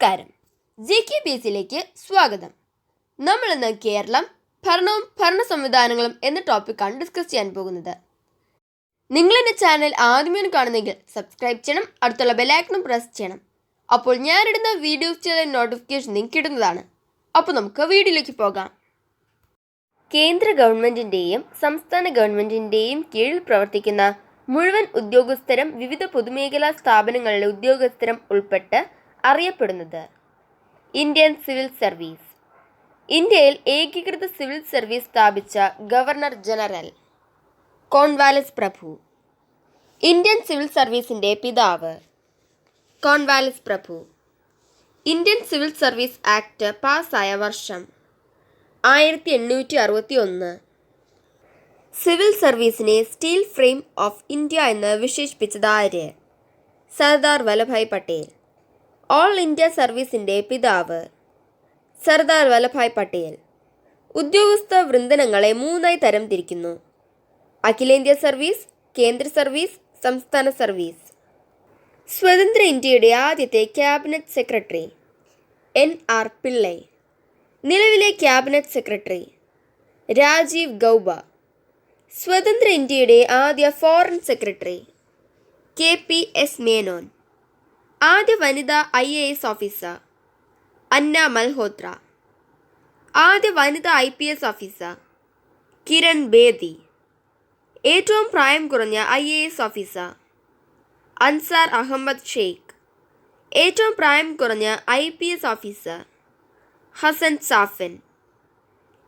നമസ്കാരം. GKBSയിലേക്ക് സ്വാഗതം. നമ്മൾ ഇന്ന് കേരളം, ഭരണവും ഭരണ സംവിധാനങ്ങളും എന്ന ടോപ്പിക്കാണ് ഡിസ്കസ് ചെയ്യാൻ പോകുന്നത്. നിങ്ങൾ എൻ്റെ ചാനൽ ആദ്യമായി കാണുന്നെങ്കിൽ സബ്സ്ക്രൈബ് ചെയ്യണം, അടുത്തുള്ള ബെല്ലൈക്കണും പ്രസ് ചെയ്യണം. അപ്പോൾ ഞാനിടുന്ന വീഡിയോസിലെ നോട്ടിഫിക്കേഷൻ നിങ്ങൾക്ക് കിട്ടുന്നതാണ്. അപ്പോൾ നമുക്ക് വീഡിയോയിലേക്ക് പോകാം. കേന്ദ്ര ഗവൺമെൻറ്റിൻ്റെയും സംസ്ഥാന ഗവൺമെൻറ്റിൻ്റെയും കീഴിൽ പ്രവർത്തിക്കുന്ന മുഴുവൻ ഉദ്യോഗസ്ഥരും വിവിധ പൊതുമേഖലാ സ്ഥാപനങ്ങളിലെ ഉദ്യോഗസ്ഥരും ഉൾപ്പെട്ട് അറിയപ്പെടുന്നത് ഇന്ത്യൻ സിവിൽ സർവീസ്. ഇന്ത്യയിൽ ഏകീകൃത സിവിൽ സർവീസ് സ്ഥാപിച്ച ഗവർണർ ജനറൽ കോൺവാലിസ് പ്രഭു. ഇന്ത്യൻ സിവിൽ സർവീസിൻ്റെ പിതാവ് കോൺവാലിസ് പ്രഭു. ഇന്ത്യൻ സിവിൽ സർവീസ് ആക്ട് പാസ്സായ വർഷം 1861. സിവിൽ സർവീസിനെ സ്റ്റീൽ ഫ്രെയിം ഓഫ് ഇന്ത്യ എന്ന് വിശേഷിപ്പിച്ചത് ആര്? സർദാർ വല്ലഭായ് പട്ടേൽ. ഓൾ ഇന്ത്യ സർവീസിൻ്റെ പിതാവ് സർദാർ വല്ലഭായ് പട്ടേൽ. ഉദ്യോഗസ്ഥ വൃന്ദനങ്ങളെ 3 തരം തിരിക്കുന്നു: അഖിലേന്ത്യാ സർവീസ്, കേന്ദ്ര സർവീസ്, സംസ്ഥാന സർവീസ്. സ്വതന്ത്ര ഇന്ത്യയുടെ ആദ്യത്തെ ക്യാബിനറ്റ് സെക്രട്ടറി NR പിള്ളൈ. നിലവിലെ ക്യാബിനറ്റ് സെക്രട്ടറി രാജീവ് ഗൗബ. സ്വതന്ത്ര ഇന്ത്യയുടെ ആദ്യ ഫോറിൻ സെക്രട്ടറി KPS മേനോൻ. ആദ്യ വനിതാ IAS ഓഫീസർ അന്ന മൽഹോത്ര. ആദ്യ വനിതാ IPS ഓഫീസർ കിരൺ ബേദി. ഏറ്റവും പ്രായം കുറഞ്ഞ IAS ഓഫീസർ അൻസാർ അഹമ്മദ് ഷെയ്ഖ്. ഏറ്റവും പ്രായം കുറഞ്ഞ IPS officer Hasan Safin.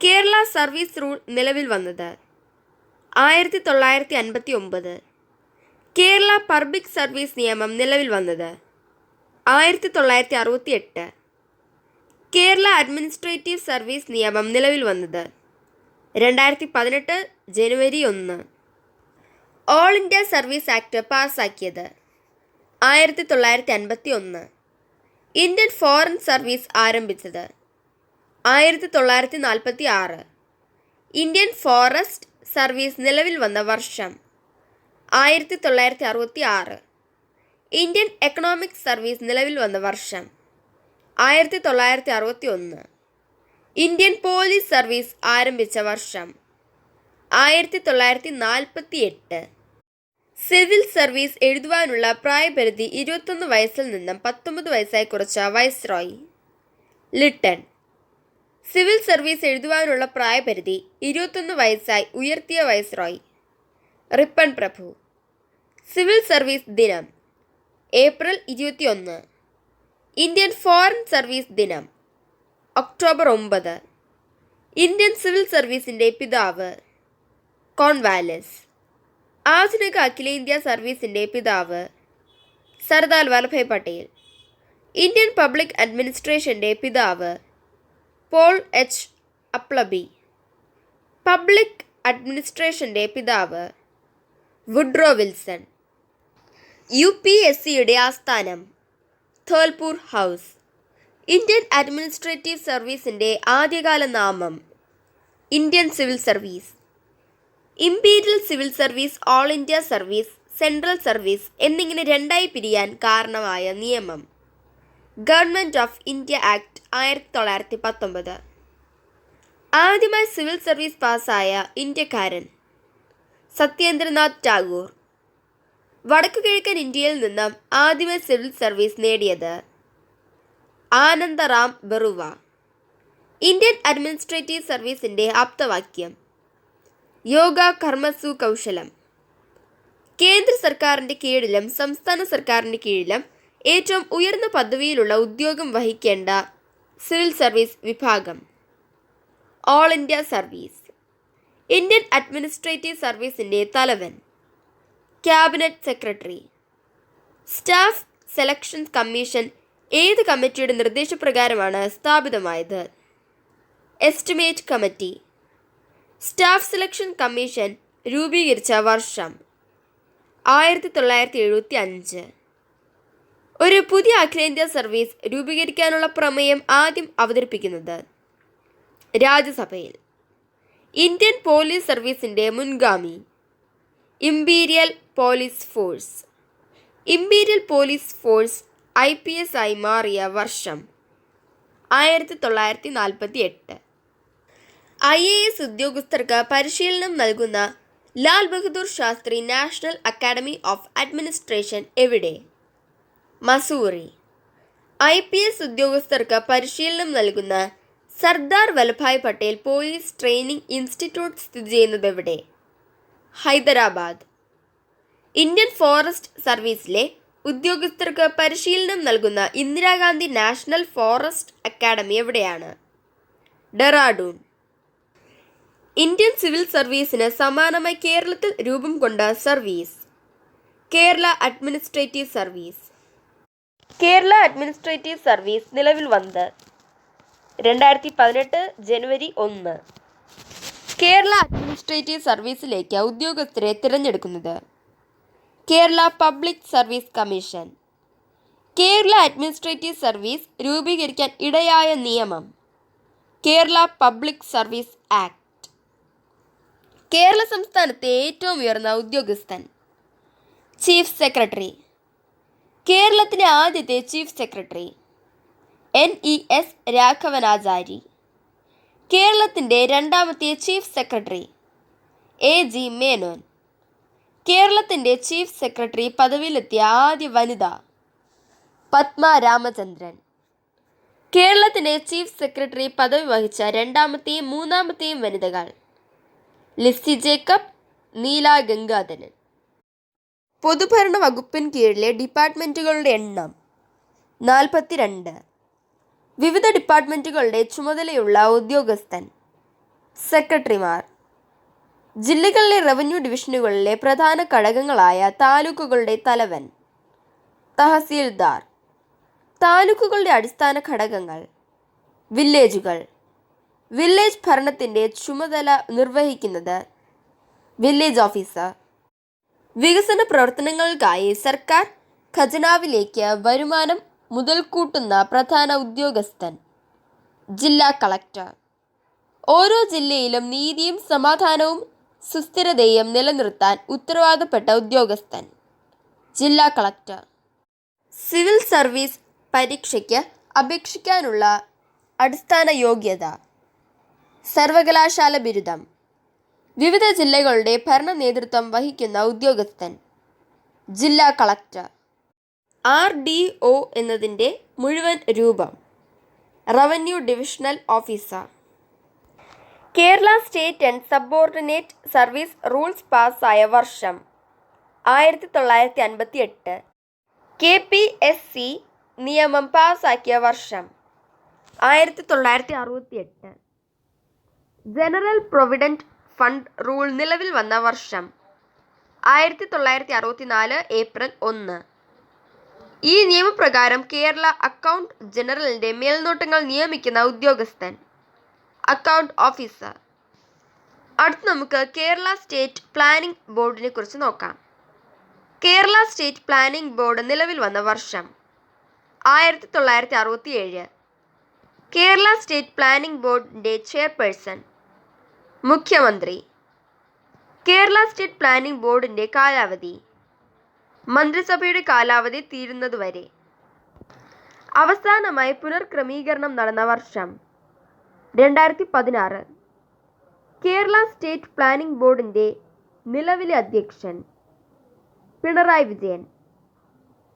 Kerala service rule നിലവിൽ വന്നത് 1959. കേരള പബ്ലിക് സർവീസ് നിയമം നിലവിൽ വന്നത് 1968. കേരള അഡ്മിനിസ്ട്രേറ്റീവ് സർവീസ് നിയമം നിലവിൽ വന്നത് 2018 ജനുവരി 1. ഓൾ ഇന്ത്യ സർവീസ് ആക്ട് പാസ്സാക്കിയത് 1951. ഇന്ത്യൻ ഫോറിൻ സർവീസ് ആരംഭിച്ചത് 1946. ഇന്ത്യൻ ഫോറസ്റ്റ് സർവീസ് നിലവിൽ വന്ന വർഷം 1966. ഇന്ത്യൻ എക്കണോമിക് സർവീസ് നിലവിൽ വന്ന വർഷം 1961. ഇന്ത്യൻ പോലീസ് സർവീസ് ആരംഭിച്ച വർഷം 1948. സിവിൽ സർവീസ് എഴുതുവാനുള്ള പ്രായപരിധി 21 വയസ്സിൽ നിന്നും 19 വയസ്സായി കുറച്ച വൈസ്രോയി ലിട്ടൺ. സിവിൽ സർവീസ് എഴുതുവാനുള്ള പ്രായപരിധി 21 വയസ്സായി ഉയർത്തിയ വൈസ്രോയി റിപ്പൺ പ്രഭു. സിവിൽ സർവീസ് ദിനം ഏപ്രിൽ 21. ഇന്ത്യൻ ഫോറിൻ സർവീസ് ദിനം ഒക്ടോബർ 9. ഇന്ത്യൻ സിവിൽ സർവീസിൻ്റെ പിതാവ് കോൺവാലിസ്. ആധുനിക അഖിലേന്ത്യാ സർവീസിൻ്റെ പിതാവ് സർദാർ വല്ലഭായ് പട്ടേൽ. ഇന്ത്യൻ പബ്ലിക് അഡ്മിനിസ്ട്രേഷൻ്റെ പിതാവ് പോൾ H. അപ്ലബി. പബ്ലിക് അഡ്മിനിസ്ട്രേഷൻ്റെ പിതാവ് വുഡ്രോ വിൽസൺ. UPSCയുടെ ആസ്ഥാനം ധോൽപൂർ ഹൗസ്. ഇന്ത്യൻ അഡ്മിനിസ്ട്രേറ്റീവ് സർവീസിൻ്റെ ആദ്യകാല നാമം Indian civil service. Imperial civil service, all India service, central service എന്നിങ്ങനെ 2 പിരിയാൻ കാരണമായ നിയമം ഗവൺമെൻറ് ഓഫ് ഇന്ത്യ ആക്ട് 1919. ആദ്യമായി സിവിൽ സർവീസ് പാസ്സായ ഇന്ത്യക്കാരൻ സത്യേന്ദ്രനാഥ് ടാഗോർ. വടക്കുകിഴക്കൻ ഇന്ത്യയിൽ നിന്നും ആദ്യമായി സിവിൽ സർവീസ് നേടിയത് ആനന്ദറാം ബറുവ. ഇന്ത്യൻ അഡ്മിനിസ്ട്രേറ്റീവ് സർവീസിൻ്റെ ആപ്തവാക്യം യോഗ കർമ്മസു കൗശലം. കേന്ദ്ര സർക്കാരിൻ്റെ കീഴിലും സംസ്ഥാന സർക്കാരിൻ്റെ കീഴിലും ഏറ്റവും ഉയർന്ന പദവിയിലുള്ള ഉദ്യോഗം വഹിക്കേണ്ട സിവിൽ സർവീസ് വിഭാഗം all India service. Indian administrative സർവീസിൻ്റെ തലവൻ cabinet secretary. Staff selection commission ഏത് കമ്മിറ്റിയുടെ നിർദ്ദേശപ്രകാരമാണ് സ്ഥാപിതമായത്? Estimate committee. Staff selection commission രൂപീകരിച്ച വർഷം 1975. ഒരു പുതിയ അഖിലേന്ത്യാ സർവീസ് രൂപീകരിക്കാനുള്ള പ്രമേയം ആദ്യം അവതരിപ്പിക്കുന്നത് രാജ്യസഭയിൽ. ഇന്ത്യൻ പോലീസ് സർവീസിൻ്റെ മുൻഗാമി imperial police force. Imperial police force IPS ആയി മാറിയ വർഷം 1948. IAS ഉദ്യോഗസ്ഥർക്ക് പരിശീലനം നൽകുന്ന Lal Bahadur Shastri national academy of administration എവിടെ? മസൂറി. IPS ഉദ്യോഗസ്ഥർക്ക് പരിശീലനം നൽകുന്ന Sardar Vallabhbhai Patel police training institute സ്ഥിതി ചെയ്യുന്നത് എവിടെ? ഹൈദരാബാദ്. ഇന്ത്യൻ ഫോറസ്റ്റ് സർവീസിലെ ഉദ്യോഗസ്ഥർക്ക് പരിശീലനം നൽകുന്ന ഇന്ദിരാഗാന്ധി നാഷണൽ ഫോറസ്റ്റ് അക്കാഡമി എവിടെയാണ്? ഡെറാഡൂൺ. ഇന്ത്യൻ സിവിൽ സർവീസിന് സമാനമായി കേരളത്തിൽ രൂപം കൊണ്ട service? Kerala administrative service. Kerala administrative service നിലവിൽ വന്നത് 2018 ജനുവരി 1. കേരള അഡ്മിനിസ്ട്രേറ്റീവ് സർവീസിലേക്ക് ഉദ്യോഗസ്ഥരെ തിരഞ്ഞെടുക്കുന്നത് Kerala public service commission. Kerala administrative service രൂപീകരിക്കാൻ ഇടയായ നിയമം Kerala public service act. Kerala സംസ്ഥാനത്തെ ഏറ്റവും ഉയർന്ന ഉദ്യോഗസ്ഥൻ ചീഫ് സെക്രട്ടറി. കേരളത്തിലെ ആദ്യത്തെ ചീഫ് സെക്രട്ടറി NES രാഘവനാചാരി. കേരളത്തിൻ്റെ രണ്ടാമത്തെ ചീഫ് സെക്രട്ടറി AG മേനോൻ. കേരളത്തിൻ്റെ ചീഫ് സെക്രട്ടറി പദവിയിലെത്തിയ ആദ്യ വനിത പത്മ രാമചന്ദ്രൻ. കേരളത്തിൻ്റെ ചീഫ് സെക്രട്ടറി പദവി വഹിച്ച രണ്ടാമത്തെയും മൂന്നാമത്തെയും വനിതകൾ ലിസി ജേക്കബ്, നീല ഗംഗാധരൻ. പൊതുഭരണ വകുപ്പിന് കീഴിലെ ഡിപ്പാർട്ട്മെൻറ്റുകളുടെ എണ്ണം 42. വിവിധ ഡിപ്പാർട്ട്മെൻറ്റുകളുടെ ചുമതലയുള്ള ഉദ്യോഗസ്ഥൻ സെക്രട്ടറിമാർ. ജില്ലകളിലെ റവന്യൂ ഡിവിഷനുകളിലെ പ്രധാന ഘടകങ്ങളായ താലൂക്കുകളുടെ തലവൻ തഹസീൽദാർ. താലൂക്കുകളുടെ അടിസ്ഥാന ഘടകങ്ങൾ വില്ലേജുകൾ. വില്ലേജ് ഭരണത്തിൻ്റെ ചുമതല നിർവഹിക്കുന്നത് വില്ലേജ് ഓഫീസർ. വികസന പ്രവർത്തനങ്ങൾക്കായി സർക്കാർ ഖജനാവിലേക്ക് വരുമാനം മുതൽക്കൂട്ടുന്ന പ്രധാന ഉദ്യോഗസ്ഥൻ ജില്ലാ കളക്ടർ. ഓരോ ജില്ലയിലും നീതിയും സമാധാനവും സുസ്ഥിരതയും നിലനിർത്താൻ ഉത്തരവാദപ്പെട്ട ഉദ്യോഗസ്ഥൻ ജില്ലാ കളക്ടർ. സിവിൽ സർവീസ് പരീക്ഷയ്ക്ക് അപേക്ഷിക്കാനുള്ള അടിസ്ഥാന യോഗ്യത സർവകലാശാല ബിരുദം. വിവിധ ജില്ലകളുടെ ഭരണ നേതൃത്വം വഹിക്കുന്ന ഉദ്യോഗസ്ഥൻ ജില്ലാ കളക്ടർ. RDO എന്നതിൻ്റെ മുഴുവൻ രൂപം revenue divisional officer. Kerala state and subordinate service rules പാസ്സായ വർഷം 1958. KPSC നിയമം പാസ്സാക്കിയ വർഷം 1968. ജനറൽ പ്രൊവിഡന്റ് ഫണ്ട് റൂൾ നിലവിൽ വന്ന വർഷം 1964 ഏപ്രിൽ 1. ഈ നിയമപ്രകാരം കേരള അക്കൗണ്ട് ജനറലിൻ്റെ മേൽനോട്ടങ്ങൾ നിയമിക്കുന്ന ഉദ്യോഗസ്ഥൻ അക്കൗണ്ട് ഓഫീസർ. അടുത്ത് നമുക്ക് കേരള സ്റ്റേറ്റ് പ്ലാനിംഗ് ബോർഡിനെ കുറിച്ച് നോക്കാം. കേരള സ്റ്റേറ്റ് പ്ലാനിംഗ് ബോർഡ് നിലവിൽ വന്ന വർഷം 1967. കേരള സ്റ്റേറ്റ് പ്ലാനിംഗ് ബോർഡിൻ്റെ ചെയർപേഴ്സൺ മുഖ്യമന്ത്രി. കേരള സ്റ്റേറ്റ് പ്ലാനിംഗ് ബോർഡിൻ്റെ കാലാവധി മന്ത്രിസഭയുടെ കാലാവധി തീരുന്നതുവരെ. അവസാനമായി പുനർക്രമീകരണം നടന്ന വർഷം 2016. കേരള സ്റ്റേറ്റ് പ്ലാനിംഗ് ബോർഡിൻ്റെ നിലവിലെ അധ്യക്ഷൻ പിണറായി വിജയൻ.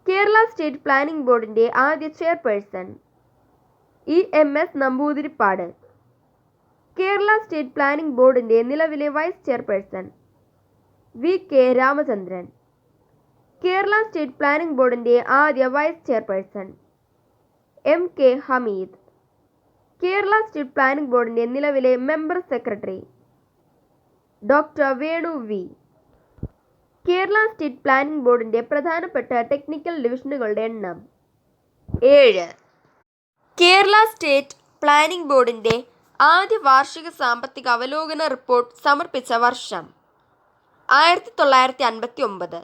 കേരള സ്റ്റേറ്റ് പ്ലാനിംഗ് ബോർഡിൻ്റെ ആദ്യ chairperson EMS Namboodiripad. Kerala state planning ബോർഡിൻ്റെ നിലവിലെ vice chairperson VK Ramachandran. Kerala state planning ബോർഡിൻ്റെ ആദ്യ vice chairperson MK Hameed. Kerala state planning ബോർഡിൻ്റെ നിലവിലെ member secretary doctor Venu V. Kerala state planning ബോർഡിൻ്റെ പ്രധാനപ്പെട്ട ടെക്നിക്കൽ ഡിവിഷനുകളുടെ എണ്ണം 7. കേരള സ്റ്റേറ്റ് പ്ലാനിംഗ് ബോർഡിൻ്റെ ആദ്യ വാർഷിക സാമ്പത്തിക അവലോകന റിപ്പോർട്ട് സമർപ്പിച്ച വർഷം 1959.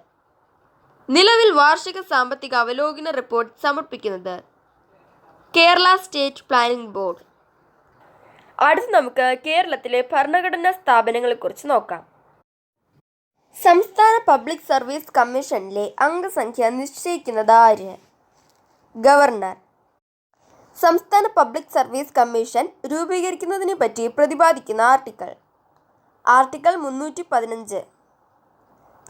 നിലവിൽ വാർഷിക സാമ്പത്തിക അവലോകന റിപ്പോർട്ട് സമർപ്പിക്കുന്നത് കേരള സ്റ്റേറ്റ് പ്ലാനിംഗ് ബോർഡ്. അടുത്ത് നമുക്ക് കേരളത്തിലെ ഭരണഘടനാ സ്ഥാപനങ്ങളെക്കുറിച്ച് നോക്കാം. സംസ്ഥാന പബ്ലിക് സർവീസ് കമ്മീഷനിലെ അംഗസംഖ്യ നിശ്ചയിക്കുന്നത് ആര്? ഗവർണർ. സംസ്ഥാന പബ്ലിക് സർവീസ് കമ്മീഷൻ രൂപീകരിക്കുന്നതിനെ പറ്റി പ്രതിപാദിക്കുന്ന article. Article 315.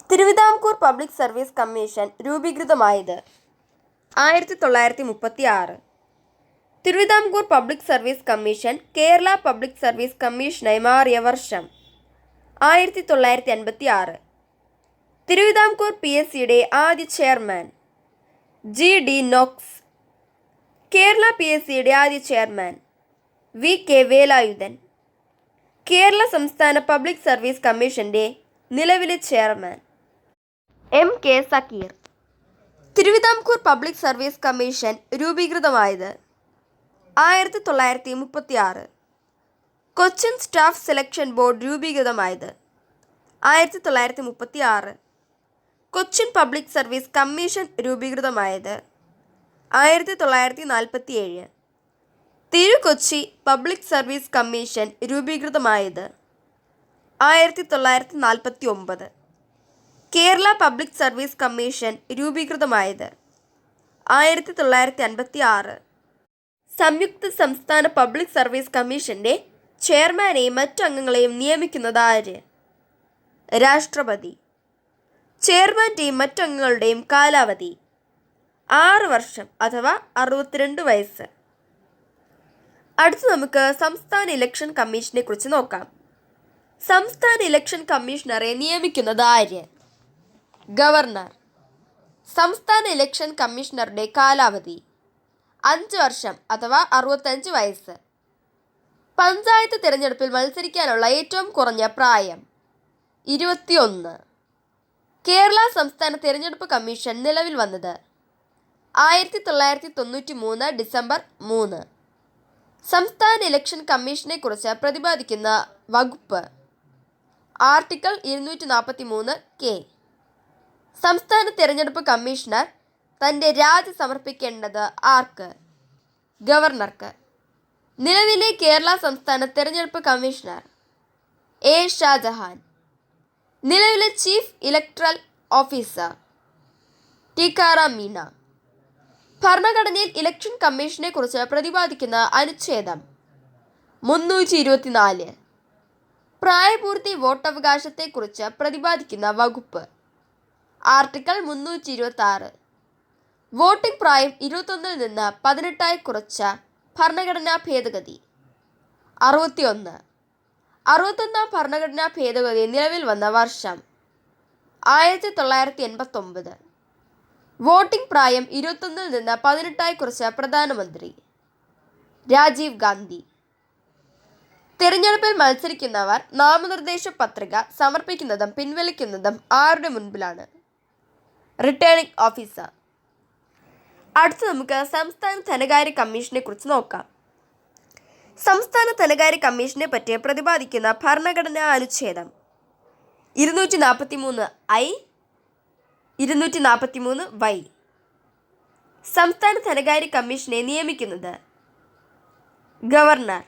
Thiruvithamkoor public service commission രൂപീകൃതമായത് 1936. Thiruvithamkoor public service commission Kerala public service കമ്മീഷനായി മാറിയ വർഷം 1956. തിരുവിതാംകൂർ PSCയുടെ ആദ്യ ചെയർമാൻ GD നോക്സ്. കേരള PSCയുടെ ആദ്യ ചെയർമാൻ VK വേലായുധൻ. കേരള സംസ്ഥാന പബ്ലിക് സർവീസ് കമ്മീഷന്റെ നിലവിലെ chairman MK Zakir. Thiruvithamkoor public service commission രൂപീകൃതമായത് 1936. കൊച്ചിൻ സ്റ്റാഫ് സെലക്ഷൻ ബോർഡ് രൂപീകൃതമായത് 1936. കൊച്ചിൻ പബ്ലിക് സർവീസ് കമ്മീഷൻ രൂപീകൃതമായത് 1947. തിരുക്കൊച്ചി പബ്ലിക് സർവീസ് കമ്മീഷൻ രൂപീകൃതമായത് 1949. കേരള പബ്ലിക് സർവീസ് കമ്മീഷൻ രൂപീകൃതമായത് 1956. സംയുക്ത സംസ്ഥാന പബ്ലിക് സർവീസ് കമ്മീഷന്റെ ചെയർമാനെയും മറ്റു അംഗങ്ങളെയും നിയമിക്കുന്നത് ആര്? രാഷ്ട്രപതി. ചെയർമാന്റെയും മറ്റംഗങ്ങളുടെയും കാലാവധി 6 വർഷം അഥവാ 62 വയസ്സ്. അടുത്ത് നമുക്ക് സംസ്ഥാന ഇലക്ഷൻ കമ്മീഷനെ കുറിച്ച് നോക്കാം. സംസ്ഥാന ഇലക്ഷൻ കമ്മീഷണറെ നിയമിക്കുന്നത് ആര്? ഗവർണർ. സംസ്ഥാന ഇലക്ഷൻ കമ്മീഷണറുടെ കാലാവധി 5 വർഷം അഥവാ 65 വയസ്സ്. പഞ്ചായത്ത് തിരഞ്ഞെടുപ്പിൽ മത്സരിക്കാനുള്ള ഏറ്റവും കുറഞ്ഞ പ്രായം 21. കേരള സംസ്ഥാന തിരഞ്ഞെടുപ്പ് കമ്മീഷൻ നിലവിൽ വന്നത് 1993 ഡിസംബർ 3. സംസ്ഥാന ഇലക്ഷൻ കമ്മീഷനെ കുറിച്ച് പ്രതിപാദിക്കുന്ന വകുപ്പ്. ആർട്ടിക്കിൾ 243 സംസ്ഥാന തിരഞ്ഞെടുപ്പ് കമ്മീഷണർ തൻ്റെ രാജി സമർപ്പിക്കേണ്ടത് ആർക്ക്? ഗവർണർക്ക്. നിലവിലെ കേരള സംസ്ഥാന തിരഞ്ഞെടുപ്പ് കമ്മീഷണർ A. ഷാജഹാൻ. നിലവിലെ chief electoral officer Tikaram Meena. ഭരണഘടനയിൽ ഇലക്ഷൻ കമ്മീഷനെ കുറിച്ച് പ്രതിപാദിക്കുന്ന അനുച്ഛേദം 324. പ്രായപൂർത്തി വോട്ടവകാശത്തെക്കുറിച്ച് പ്രതിപാദിക്കുന്ന വകുപ്പ്. ആർട്ടിക്കിൾ 326. വോട്ടിംഗ് പ്രായം 21 നിന്ന് 18 കുറച്ച ഭരണഘടനാ ഭേദഗതി. 61. 61 ഭരണഘടനാ ഭേദഗതി നിലവിൽ വന്ന വർഷം 1989. വോട്ടിംഗ് പ്രായം 21 നിന്ന് 18 കുറച്ച പ്രധാനമന്ത്രി രാജീവ് ഗാന്ധി. തിരഞ്ഞെടുപ്പിൽ മത്സരിക്കുന്നവർ നാമനിർദ്ദേശ പത്രിക സമർപ്പിക്കുന്നതും പിൻവലിക്കുന്നതും ആരുടെ മുൻപിലാണ്? Returning officer. അടുത്ത് നമുക്ക് സംസ്ഥാന ധനകാര്യ കമ്മീഷനെ കുറിച്ച് നോക്കാം. സംസ്ഥാന ധനകാര്യ കമ്മീഷനെ പറ്റി പ്രതിപാദിക്കുന്ന ഭരണഘടനാ അനുച്ഛേദം 243I 243Y. സംസ്ഥാന ധനകാര്യ കമ്മീഷനെ നിയമിക്കുന്നത് ഗവർണർ.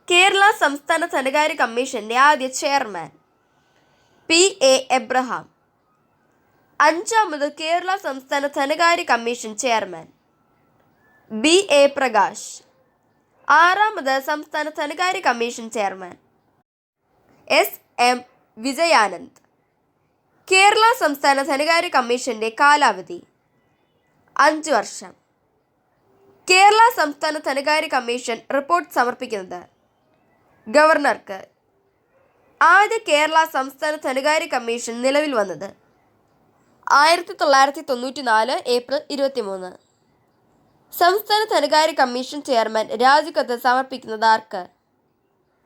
കേരള സംസ്ഥാന ധനകാര്യ കമ്മീഷന്റെ ആദ്യ ചെയർമാൻ PA എബ്രഹാം. 5ാമത് കേരള സംസ്ഥാന ധനകാര്യ കമ്മീഷൻ ചെയർമാൻ BA പ്രകാശ്. 6ാമത് സംസ്ഥാന ധനകാര്യ commission chairman SM Vijayanand. Kerala സംസ്ഥാന ധനകാര്യ കമ്മീഷന്റെ കാലാവധി 5 വർഷം. കേരള സംസ്ഥാന ധനകാര്യ കമ്മീഷൻ റിപ്പോർട്ട് സമർപ്പിക്കുന്നത് ഗവർണർക്ക്. ആദ്യ കേരള സംസ്ഥാന ധനകാര്യ കമ്മീഷൻ നിലവിൽ വന്നത് 1994 ഏപ്രിൽ 23. സംസ്ഥാന ധനകാര്യ കമ്മീഷൻ ചെയർമാൻ രാജിക്കത്ത് സമർപ്പിക്കുന്നത് ആർക്ക്?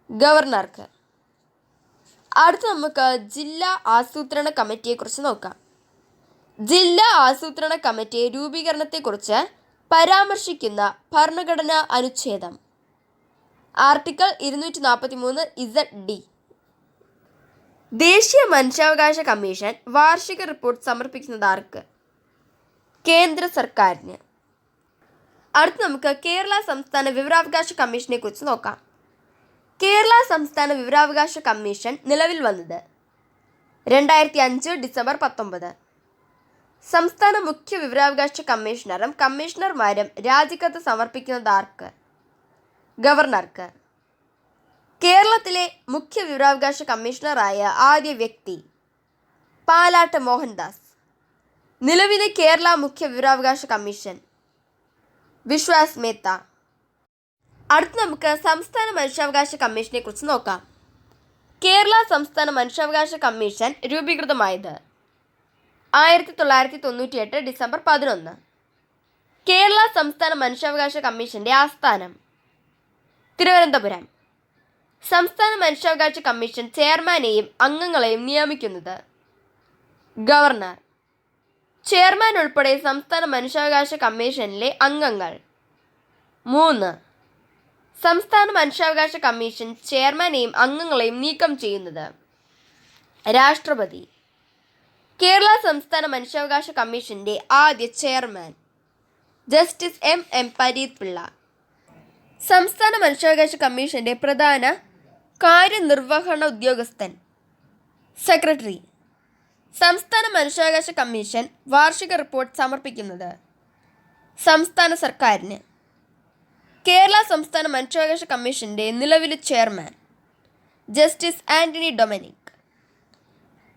ഗവർണർക്ക്. അടുത്ത് നമുക്ക് ജില്ലാ ആസൂത്രണ കമ്മിറ്റിയെക്കുറിച്ച് നോക്കാം. ജില്ലാ ആസൂത്രണ കമ്മിറ്റി രൂപീകരണത്തെക്കുറിച്ച് പരാമർശിക്കുന്ന ഭരണഘടനാ അനുച്ഛേദം. ആർട്ടിക്കിൾ 243 ദേശീയ മനുഷ്യാവകാശ കമ്മീഷൻ വാർഷിക റിപ്പോർട്ട് സമർപ്പിക്കുന്നത് ആർക്ക്? കേന്ദ്ര സർക്കാരിന്. അടുത്ത് നമുക്ക് കേരള സംസ്ഥാന വിവരാവകാശ കമ്മീഷനെ കുറിച്ച് നോക്കാം. കേരള സംസ്ഥാന വിവരാവകാശ കമ്മീഷൻ നിലവിൽ വന്നത് 2005 ഡിസംബർ 19. സംസ്ഥാന മുഖ്യ വിവരാവകാശ കമ്മീഷണറും കമ്മീഷണർമാരും രാജിക്കത്ത് സമർപ്പിക്കുന്നത് ആർക്ക്? ഗവർണർക്ക്. കേരളത്തിലെ മുഖ്യ വിവരാവകാശ കമ്മീഷണറായ ആദ്യ വ്യക്തി പാലാട്ട് മോഹൻദാസ്. നിലവിലെ കേരള മുഖ്യ വിവരാവകാശ കമ്മീഷൻ വിശ്വാസ് മേത്ത. അടുത്ത് നമുക്ക് സംസ്ഥാന മനുഷ്യാവകാശ കമ്മീഷനെ കുറിച്ച് നോക്കാം. കേരള സംസ്ഥാന മനുഷ്യാവകാശ കമ്മീഷൻ രൂപീകൃതമായത് 1998 ഡിസംബർ 11. കേരള സംസ്ഥാന മനുഷ്യാവകാശ കമ്മീഷന്റെ ആസ്ഥാനം തിരുവനന്തപുരം. സംസ്ഥാന മനുഷ്യാവകാശ കമ്മീഷൻ ചെയർമാനെയും അംഗങ്ങളെയും നിയമിക്കുന്നത് ഗവർണർ. ചെയർമാൻ ഉൾപ്പെടെ സംസ്ഥാന മനുഷ്യാവകാശ കമ്മീഷനിലെ അംഗങ്ങൾ 3. സംസ്ഥാന മനുഷ്യാവകാശ കമ്മീഷൻ ചെയർമാനെയും അംഗങ്ങളെയും നീക്കം ചെയ്യുന്നത് രാഷ്ട്രപതി. കേരള സംസ്ഥാന മനുഷ്യാവകാശ കമ്മീഷന്റെ ആദ്യ chairman justice M Pareeth Pillai. സംസ്ഥാന മനുഷ്യാവകാശ കമ്മീഷന്റെ പ്രധാന കാര്യനിർവഹണ ഉദ്യോഗസ്ഥൻ സെക്രട്ടറി. സംസ്ഥാന മനുഷ്യാവകാശ കമ്മീഷൻ വാർഷിക റിപ്പോർട്ട് സമർപ്പിക്കുന്നത് സംസ്ഥാന സർക്കാരിന്. കേരള സംസ്ഥാന മനുഷ്യാവകാശ കമ്മീഷന്റെ നിലവിലെ ചെയർമാൻ ജസ്റ്റിസ് ആന്റണി ഡൊമിനിക്.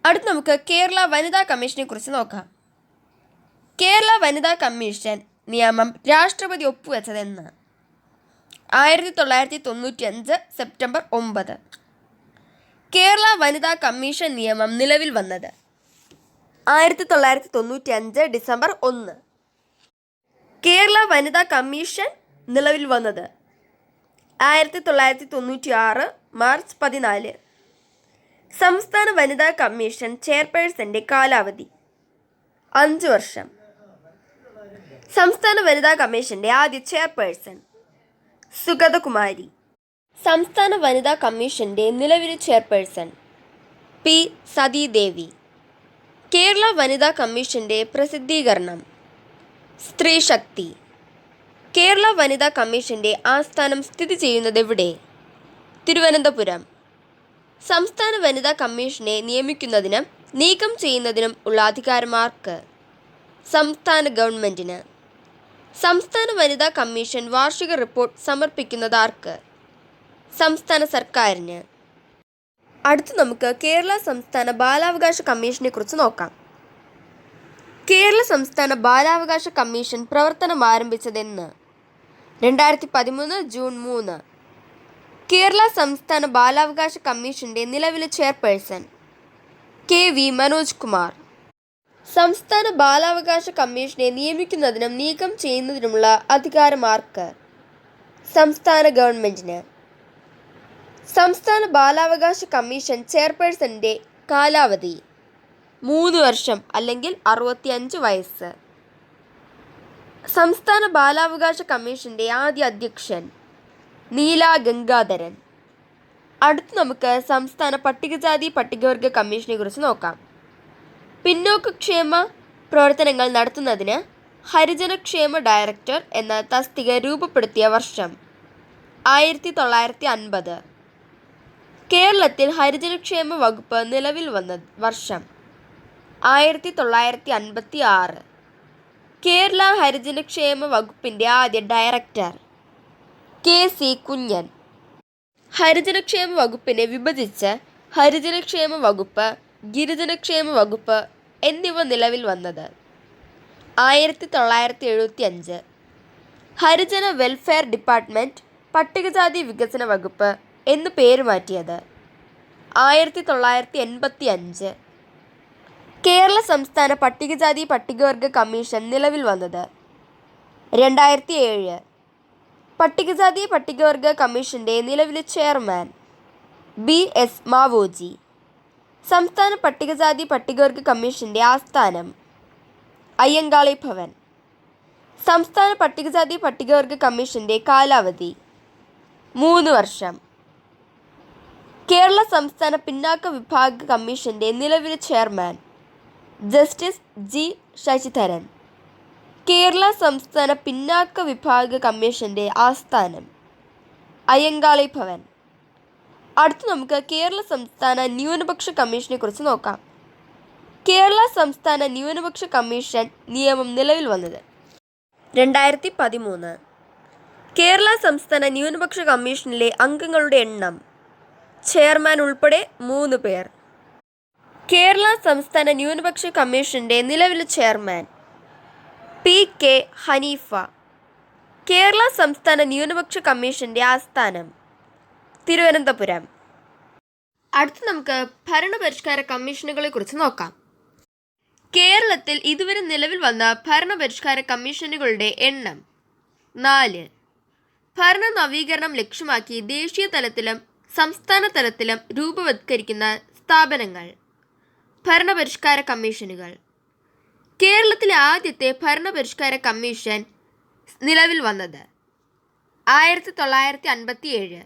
അടുത്ത് നമുക്ക് കേരള വനിതാ കമ്മീഷനെ കുറിച്ച് നോക്കാം. കേരള വനിതാ കമ്മീഷൻ നിയമം രാഷ്ട്രപതി ഒപ്പുവെച്ചതെന്ന് 1995 സെപ്റ്റംബർ 9. കേരള വനിതാ കമ്മീഷൻ നിയമം നിലവിൽ വന്നത് 1995 ഡിസംബർ 1. കേരള വനിതാ കമ്മീഷൻ നിലവിൽ വന്നത് 1996 മാർച്ച് 14. സംസ്ഥാന വനിതാ കമ്മീഷൻ ചെയർപേഴ്സന്റെ കാലാവധി 5 വർഷം. സംസ്ഥാന വനിതാ കമ്മീഷന്റെ ആദ്യ ചെയർപേഴ്സൺ സുഗതകുമാരി. സംസ്ഥാന വനിതാ കമ്മീഷന്റെ നിലവിലെ ചെയർപേഴ്സൺ പി സതീദേവി. കേരള വനിതാ കമ്മീഷന്റെ പ്രസിദ്ധീകരണം സ്ത്രീ ശക്തി. കേരള വനിതാ കമ്മീഷന്റെ ആസ്ഥാനം സ്ഥിതി ചെയ്യുന്നത് എവിടെ? തിരുവനന്തപുരം. സംസ്ഥാന വനിതാ കമ്മീഷനെ നിയമിക്കുന്നതിനും നീക്കം ചെയ്യുന്നതിനും ഉള്ള അധികാരമാർക്ക്? സംസ്ഥാന ഗവൺമെൻറ്റിന്. സംസ്ഥാന വനിതാ കമ്മീഷൻ വാർഷിക റിപ്പോർട്ട് സമർപ്പിക്കുന്നത് ആർക്ക്? സംസ്ഥാന സർക്കാരിന്. അടുത്ത് നമുക്ക് കേരള സംസ്ഥാന ബാലാവകാശ കമ്മീഷനെ കുറിച്ച് നോക്കാം. കേരള സംസ്ഥാന ബാലാവകാശ കമ്മീഷൻ പ്രവർത്തനം ആരംഭിച്ചതെന്ന് 2013 ജൂൺ 3. കേരള സംസ്ഥാന ബാലാവകാശ കമ്മീഷന്റെ നിലവിലെ ചെയർപേഴ്സൺ KV മനോജ് കുമാർ. സംസ്ഥാന ബാലാവകാശ കമ്മീഷനെ നിയമിക്കുന്നതിനും നീക്കം ചെയ്യുന്നതിനുമുള്ള അധികാരമാർക്ക്? സംസ്ഥാന ഗവൺമെൻറ്റിന്. സംസ്ഥാന ബാലാവകാശ കമ്മീഷൻ ചെയർപേഴ്സന്റെ കാലാവധി 3 വർഷം അല്ലെങ്കിൽ 65 വയസ്സ്. സംസ്ഥാന ബാലാവകാശ കമ്മീഷന്റെ ആദ്യ അധ്യക്ഷൻ നീല ഗംഗാധരൻ. അടുത്ത് നമുക്ക് സംസ്ഥാന പട്ടികജാതി പട്ടികവർഗ കമ്മീഷനെ കുറിച്ച് നോക്കാം. പിന്നോക്കക്ഷേമ പ്രവർത്തനങ്ങൾ നടത്തുന്നതിന് ഹരിജനക്ഷേമ ഡയറക്ടർ എന്ന തസ്തിക രൂപപ്പെടുത്തിയ വർഷം 1950. കേരളത്തിൽ ഹരിജനക്ഷേമ വകുപ്പ് നിലവിൽ വന്ന വർഷം 1956. കേരള ഹരിജനക്ഷേമ വകുപ്പിൻ്റെ ആദ്യ ഡയറക്ടർ KC കുഞ്ഞൻ. ഹരിജനക്ഷേമ വകുപ്പിനെ വിഭജിച്ച് ഹരിജനക്ഷേമ വകുപ്പ്, ഗിരിജനക്ഷേമ വകുപ്പ് എന്നിവ നിലവിൽ വന്നത് 1975. ഹരിജന വെൽഫെയർ ഡിപ്പാർട്ട്മെൻറ്റ് പട്ടികജാതി വികസന വകുപ്പ് എന്ന് പേര് മാറ്റിയത് 1985. കേരള സംസ്ഥാന പട്ടികജാതി പട്ടികവർഗ കമ്മീഷൻ നിലവിൽ വന്നത് 2007. പട്ടികജാതി പട്ടികവർഗ കമ്മീഷന്റെ നിലവിലെ ചെയർമാൻ BS മാവോജി. സംസ്ഥാന പട്ടികജാതി പട്ടികവർഗ കമ്മീഷന്റെ ആസ്ഥാനം അയ്യങ്കാളി ഭവൻ. സംസ്ഥാന പട്ടികജാതി പട്ടികവർഗ കമ്മീഷന്റെ കാലാവധി 3 വർഷം. കേരള സംസ്ഥാന പിന്നാക്ക വിഭാഗ കമ്മീഷന്റെ നിലവിലെ chairman justice G Sasidharan. Kerala സംസ്ഥാന പിന്നാക്ക വിഭാഗ കമ്മീഷന്റെ ആസ്ഥാനം അയ്യങ്കാളി ഭവൻ. അടുത്ത് നമുക്ക് കേരള സംസ്ഥാന ന്യൂനപക്ഷ കമ്മീഷനെ കുറിച്ച് നോക്കാം. കേരള സംസ്ഥാന ന്യൂനപക്ഷ കമ്മീഷൻ നിയമം നിലവിൽ വന്നത്? 2013. കേരള സംസ്ഥാന ന്യൂനപക്ഷ കമ്മീഷനിലെ അംഗങ്ങളുടെ എണ്ണം. ചെയർമാൻ ഉൾപ്പെടെ 3 പേർ. കേരള സംസ്ഥാന ന്യൂനപക്ഷ കമ്മീഷന്റെ നിലവിലെ ചെയർമാൻ PK ഹനീഫ. കേരള സംസ്ഥാന ന്യൂനപക്ഷ കമ്മീഷന്റെ ആസ്ഥാനം തിരുവനന്തപുരം. അടുത്ത് നമുക്ക് ഭരണപരിഷ്കാര കമ്മീഷനുകളെ കുറിച്ച് നോക്കാം. കേരളത്തിൽ ഇതുവരെ നിലവിൽ വന്ന ഭരണപരിഷ്കാര കമ്മീഷനുകളുടെ എണ്ണം 4. ഭരണ നവീകരണം ലക്ഷ്യമാക്കി ദേശീയ തലത്തിലും സംസ്ഥാന തലത്തിലും രൂപവത്കരിക്കുന്ന സ്ഥാപനങ്ങൾ. ഭരണപരിഷ്കാര കമ്മീഷനുകൾ. കേരളത്തിലെ ആദ്യത്തെ ഭരണപരിഷ്കാര കമ്മീഷൻ നിലവിൽ വന്നത് 1957.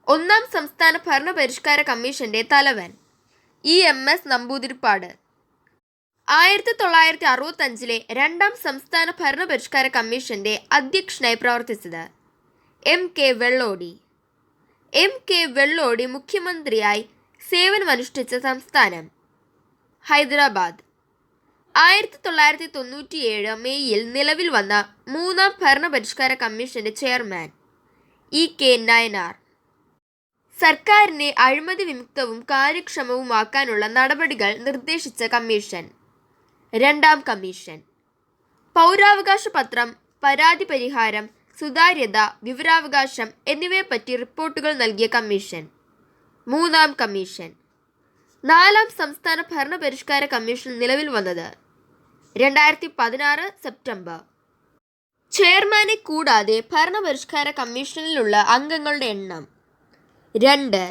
ഒന്നാം സംസ്ഥാന ഭരണപരിഷ്കാര കമ്മീഷന്റെ തലവൻ EMS നമ്പൂതിരിപ്പാട്. 1965 രണ്ടാം സംസ്ഥാന ഭരണപരിഷ്കാര കമ്മീഷന്റെ അധ്യക്ഷനായി പ്രവർത്തിച്ചത് MK വെള്ളോടി. MK വെള്ളോടി മുഖ്യമന്ത്രിയായി സേവനമനുഷ്ഠിച്ച സംസ്ഥാനം ഹൈദരാബാദ്. 1997 മെയ്യിൽ നിലവിൽ വന്ന മൂന്നാം ഭരണപരിഷ്കാര കമ്മീഷന്റെ ചെയർമാൻ EK നയനാർ. സർക്കാരിനെ അഴിമതി വിമുക്തവും കാര്യക്ഷമവുമാക്കാനുള്ള നടപടികൾ നിർദ്ദേശിച്ച കമ്മീഷൻ രണ്ടാം കമ്മീഷൻ. പൗരാവകാശ പത്രം, പരാതി പരിഹാരം, സുതാര്യത, വിവരാവകാശം എന്നിവയെപ്പറ്റി റിപ്പോർട്ടുകൾ നൽകിയ കമ്മീഷൻ മൂന്നാം കമ്മീഷൻ. നാലാം സംസ്ഥാന ഭരണപരിഷ്കാര കമ്മീഷൻ നിലവിൽ വന്നത് 2016 സെപ്റ്റംബർ. ചെയർമാനെ കൂടാതെ ഭരണപരിഷ്കാര കമ്മീഷനിലുള്ള അംഗങ്ങളുടെ എണ്ണം 2.